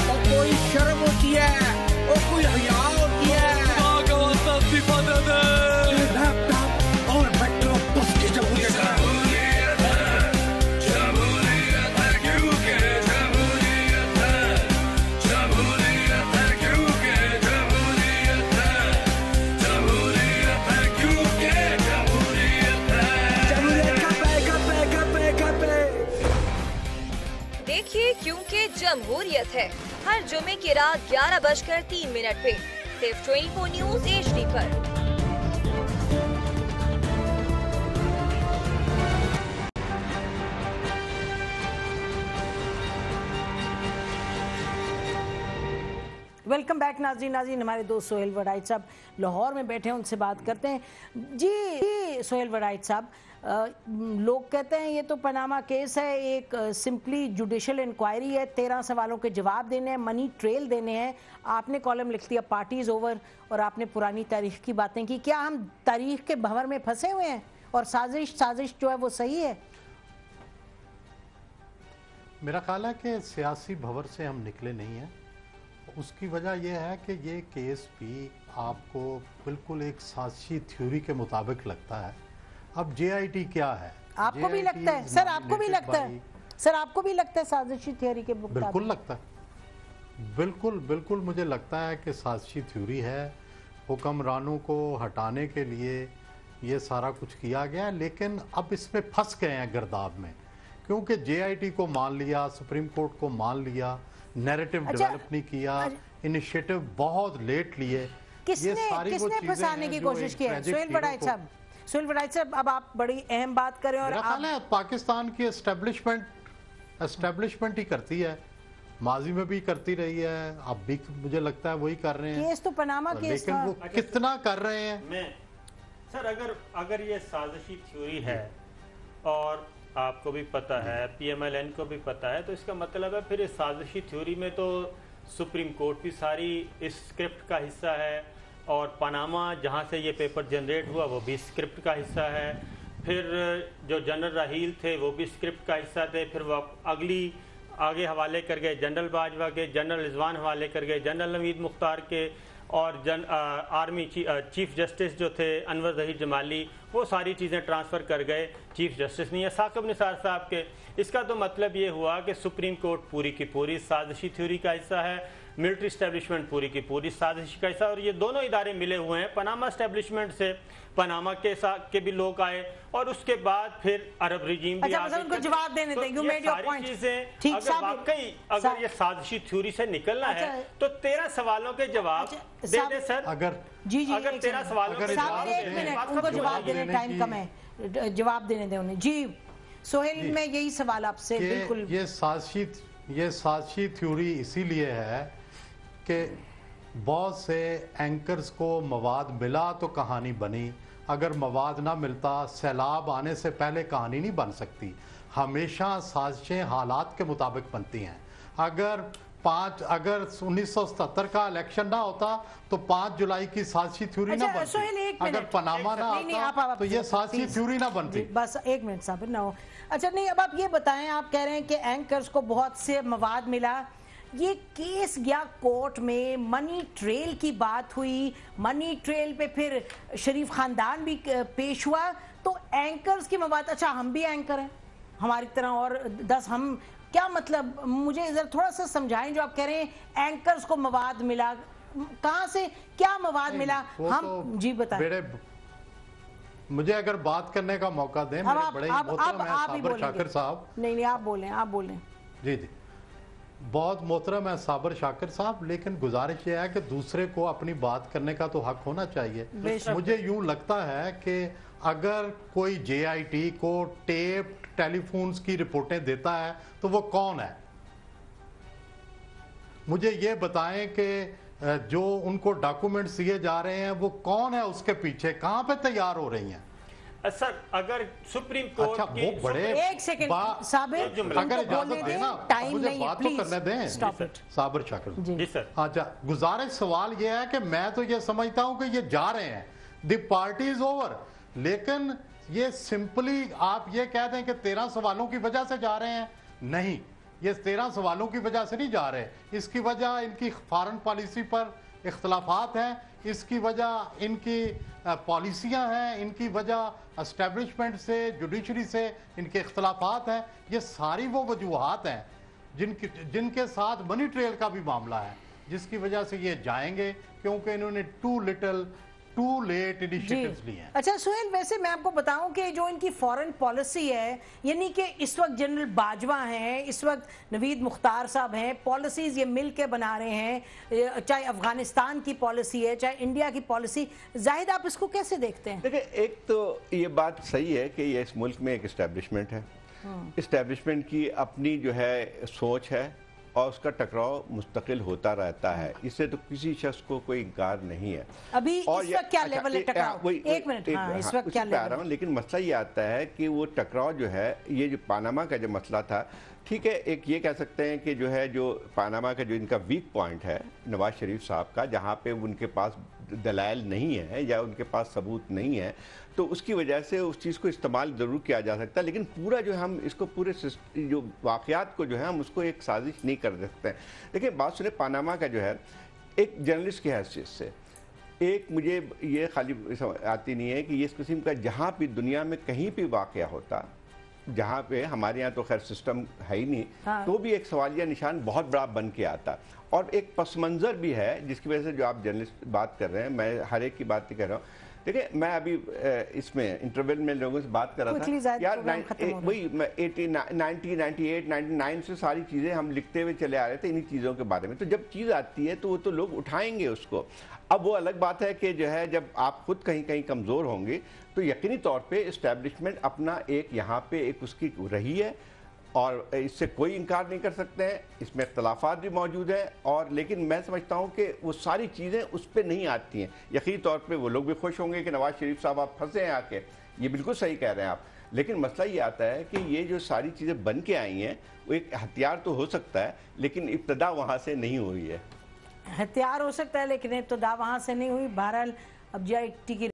और कोई शर्म होती है और कोई हया होती है। लैपटॉप और मेट्रो बस की जमहूरियत देखिए क्योंकि जमहूरियत है हर जुमे की रात 11:03 पे सिर्फ 24 न्यूज HD पर। वेलकम बैक नाज़रीन। हमारे दोस्त सोहेल वड़ाइच साहब लाहौर में बैठे हैं, उनसे बात करते हैं। जी सोहेल वड़ाइच साहब, लोग कहते हैं ये तो पनामा केस है, एक सिंपली जुडिशल इंक्वायरी है, 13 सवालों के जवाब देने हैं, मनी ट्रेल देने हैं। आपने कॉलम लिख दिया पार्टीज ओवर और आपने पुरानी तारीख की बातें की। क्या हम तारीख के भंवर में फंसे हुए हैं और साजिश जो है वो सही है? मेरा ख्याल है कि सियासी भंवर से हम निकले नहीं हैं। उसकी वजह यह है कि ये केस भी आपको बिल्कुल एक साजिशी थ्योरी के मुताबिक लगता है। अब JIT क्या है? आपको भी लगता है सर? आपको भी लगता है सर? आपको भी लगता है साजिशी थ्योरी के मुताबिक? बिल्कुल लगता है, बिल्कुल मुझे लगता है कि साजिशी थ्योरी है। हुक्मरानों को हटाने के लिए ये सारा कुछ किया गया, लेकिन अब इसमें फंस गए हैं गर्दाब में, क्योंकि JIT को मान लिया, सुप्रीम कोर्ट को मान लिया, नैरेटिव डेवलप नहीं किया, इनिशिएटिव बहुत लेट लिए। किसने फंसाने की कोशिश की है? सोहेल वड़ाइच साहब, अब आप बड़ी अहम बात करें और पाकिस्तान की एस्टेब्लिशमेंट ही करती है, माजी में भी करती रही है, अब भी मुझे लगता है वही कर रहे हैं। केस तो पनामा केस लेकिन वो कितना कर रहे हैं? सर अगर ये साजिशी थ्योरी है और आपको भी पता है, PMLN को भी पता है, तो इसका मतलब है फिर इस साजिशी थ्योरी में तो सुप्रीम कोर्ट भी सारी इस स्क्रिप्ट का हिस्सा है और पनामा जहां से ये पेपर जनरेट हुआ वो भी स्क्रिप्ट का हिस्सा है। फिर जो जनरल राहील थे वो भी स्क्रिप्ट का हिस्सा थे। फिर वो आगे हवाले कर गए जनरल बाजवा के, जनरल रिजवान हवाले कर गए जनरल नवीद मुख्तार के, और आर्मी चीफ जस्टिस जो थे अनवर ज़हीर जमाली, वो सारी चीज़ें ट्रांसफ़र कर गए चीफ जस्टिस नहीं है साकिब निसार साहब के। इसका तो मतलब ये हुआ कि सुप्रीम कोर्ट पूरी की पूरी साजिशी थ्योरी का हिस्सा है। मिलिट्री एस्टेब्लिशमेंट पूरी की पूरी साजिश का हिस्सा, और ये दोनों इदारे मिले हुए हैं। पनामा एस्टेब्लिशमेंट से पनामा के साथ के भी लोग आए और उसके बाद फिर अरब रिजीम भी अच्छा, उनको जवाब देने दें। You made your point. चीजें अगर वाकई अगर ये साजिशी थ्योरी से निकलना है तो 13 सवालों के जवाब दे दे सर। अगर अगर 13 सवालों के जवाब, एक मिनट, उनको जवाब देने टाइम कम है, जवाब देने दें उन्हें। जी सोहेल, मैं यही सवाल आपसे, बिल्कुल ये साजिशी थ्योरी इसीलिए है कि बहुत से एंकर्स को मवाद मिला तो कहानी बनी, अगर मवाद ना मिलता, सैलाब आने से पहले कहानी नहीं बन सकती। हमेशा साजिशें हालात के मुताबिक बनती हैं। अगर 1977 का इलेक्शन ना होता तो 5 जुलाई की साजिशी थ्योरी ना बनती। अगर पनामा ना आता तो ये साजिशी थ्योरी ना बनती। बस एक मिनट साबिर ना हो। अच्छा नहीं, अब आप ये बताएं, आप कह रहे हैं कि एंकर्स को बहुत से मवाद मिला, ये केस गया कोर्ट में, मनी ट्रेल की बात हुई, मनी ट्रेल पे फिर शरीफ खानदान भी पेश हुआ, तो एंकर्स की मवाद, अच्छा हम भी एंकर हैं हमारी तरह और 10, हम क्या मतलब, मुझे इधर थोड़ा सा समझाएं। जो आप कह रहे हैं एंकर्स को मवाद मिला, कहां से क्या मवाद मिला, हम तो जी बताएं। मुझे अगर बात करने का मौका दें, मेरे बड़े मोहतरम है साबिर शाकिर साहब। नहीं आप बोलें। जी बहुत मोहतरम है साबिर शाकिर साहब, लेकिन गुजारिश ये है कि दूसरे को अपनी बात करने का तो हक होना चाहिए। मुझे यूं लगता है कि अगर कोई JIT को टेप टेलीफोन्स की रिपोर्टें देता है तो वो कौन है? मुझे ये बताएं कि जो उनको डॉक्यूमेंट्स दिए जा रहे हैं वो कौन है, उसके पीछे कहां पे तैयार हो रही हैं? सर अगर सुप्रीम कोर्ट की वो बड़े एक सेकंड साबिर, अगर इजाजत देना मुझे बात तो करने दें साबिर शाकिर जी सर। अच्छा, गुजारिश सवाल ये है कि मैं तो ये समझता हूं कि ये जा रहे हैं, द पार्टी इज ओवर, लेकिन ये सिंपली आप ये कह दें कि 13 सवालों की वजह से जा रहे हैं, नहीं, ये 13 सवालों की वजह से नहीं जा रहे। इसकी वजह इनकी फॉरेन पॉलिसी पर इख्तलाफात हैं, इसकी वजह इनकी पॉलिसियां हैं, इनकी वजह एस्टेब्लिशमेंट से, जुडिशरी से इनके इख्तलाफात हैं। ये सारी वो वजूहात हैं जिनके साथ मनी ट्रेल का भी मामला है, जिसकी वजह से ये जाएंगे, क्योंकि इन्होंने टू लेट इनिशिएटिव्स लिए हैं। अच्छा सुहेल, वैसे मैं आपको बताऊं कि जो इनकी फॉरेन पॉलिसी है, यानी कि इस वक्त जनरल बाजवा हैं, इस वक्त नवीद मुख्तार साहब हैं, पॉलिसीज ये मिल के बना रहे हैं, चाहे अफगानिस्तान की पॉलिसी है, चाहे इंडिया की पॉलिसी। जाहिद, आप इसको कैसे देखते हैं? देखिए, एक तो ये बात सही है कि ये इस मुल्क में एक इस्टेब्लिशमेंट है, इस्टेब्लिशमेंट की अपनी जो है सोच है और उसका टकराव मुस्तकिल होता रहता है, इससे तो किसी शख्स को कोई इनकार नहीं है। अभी इस वक्त क्या लेवल है टकराव? एक मिनट, इस वक्त क्या लेवल है? लेकिन मसला ये आता है कि वो टकराव जो है, ये जो पानामा का जो मसला था, ठीक है, एक ये कह सकते हैं कि जो है जो पानामा का जो इनका वीक पॉइंट है नवाज शरीफ साहब का, जहाँ पे उनके पास दलाइल नहीं है या उनके पास सबूत नहीं है, तो उसकी वजह से उस चीज़ को इस्तेमाल ज़रूर किया जा सकता है, लेकिन पूरा जो हम इसको पूरे जो वाक़यात को जो है हम उसको एक साजिश नहीं कर सकते हैं। देखिए, बात सुने, पानामा का जो है एक जर्नलिस्ट की हैसियत से एक मुझे ये खाली आती नहीं है कि ये इस किस्म का जहाँ भी दुनिया में कहीं भी वाक़या होता, जहाँ पे हमारे यहाँ तो खैर सिस्टम है ही नहीं, तो भी एक सवालिया निशान बहुत बड़ा बन के आता, और एक पस मंज़र भी है जिसकी वजह से जो आप जर्नलिस्ट बात कर रहे हैं, मैं हर एक की बात नहीं कर रहा हूँ। देखिए, मैं अभी इसमें इंटरवल में लोगों से बात कर रहा था यार, वही 1998 99 से सारी चीज़ें हम लिखते हुए चले आ रहे थे इन्हीं चीज़ों के बारे में। तो जब चीज़ आती है तो वो तो लोग उठाएंगे उसको। अब वो अलग बात है कि जो है जब आप खुद कहीं कहीं कमज़ोर होंगे तो यकीनी तौर पे इस्टेब्लिशमेंट अपना एक यहाँ पे एक उसकी रही है, और इससे कोई इनकार नहीं कर सकते हैं, इसमें इख्तलाफात भी मौजूद हैं, और लेकिन मैं समझता हूँ कि वो सारी चीज़ें उस पर नहीं आती हैं। यकीनी तौर पे वो लोग भी खुश होंगे कि नवाज शरीफ साहब आप फंसे हैं आके, ये बिल्कुल सही कह रहे हैं आप, लेकिन मसला ये आता है कि ये जो सारी चीज़ें बन के आई हैं वो एक हथियार तो हो सकता है, लेकिन इब्तदा वहाँ से नहीं हुई है। हथियार हो सकता है लेकिन इब्तदा वहाँ से नहीं हुई। बहरहाल अब JIT की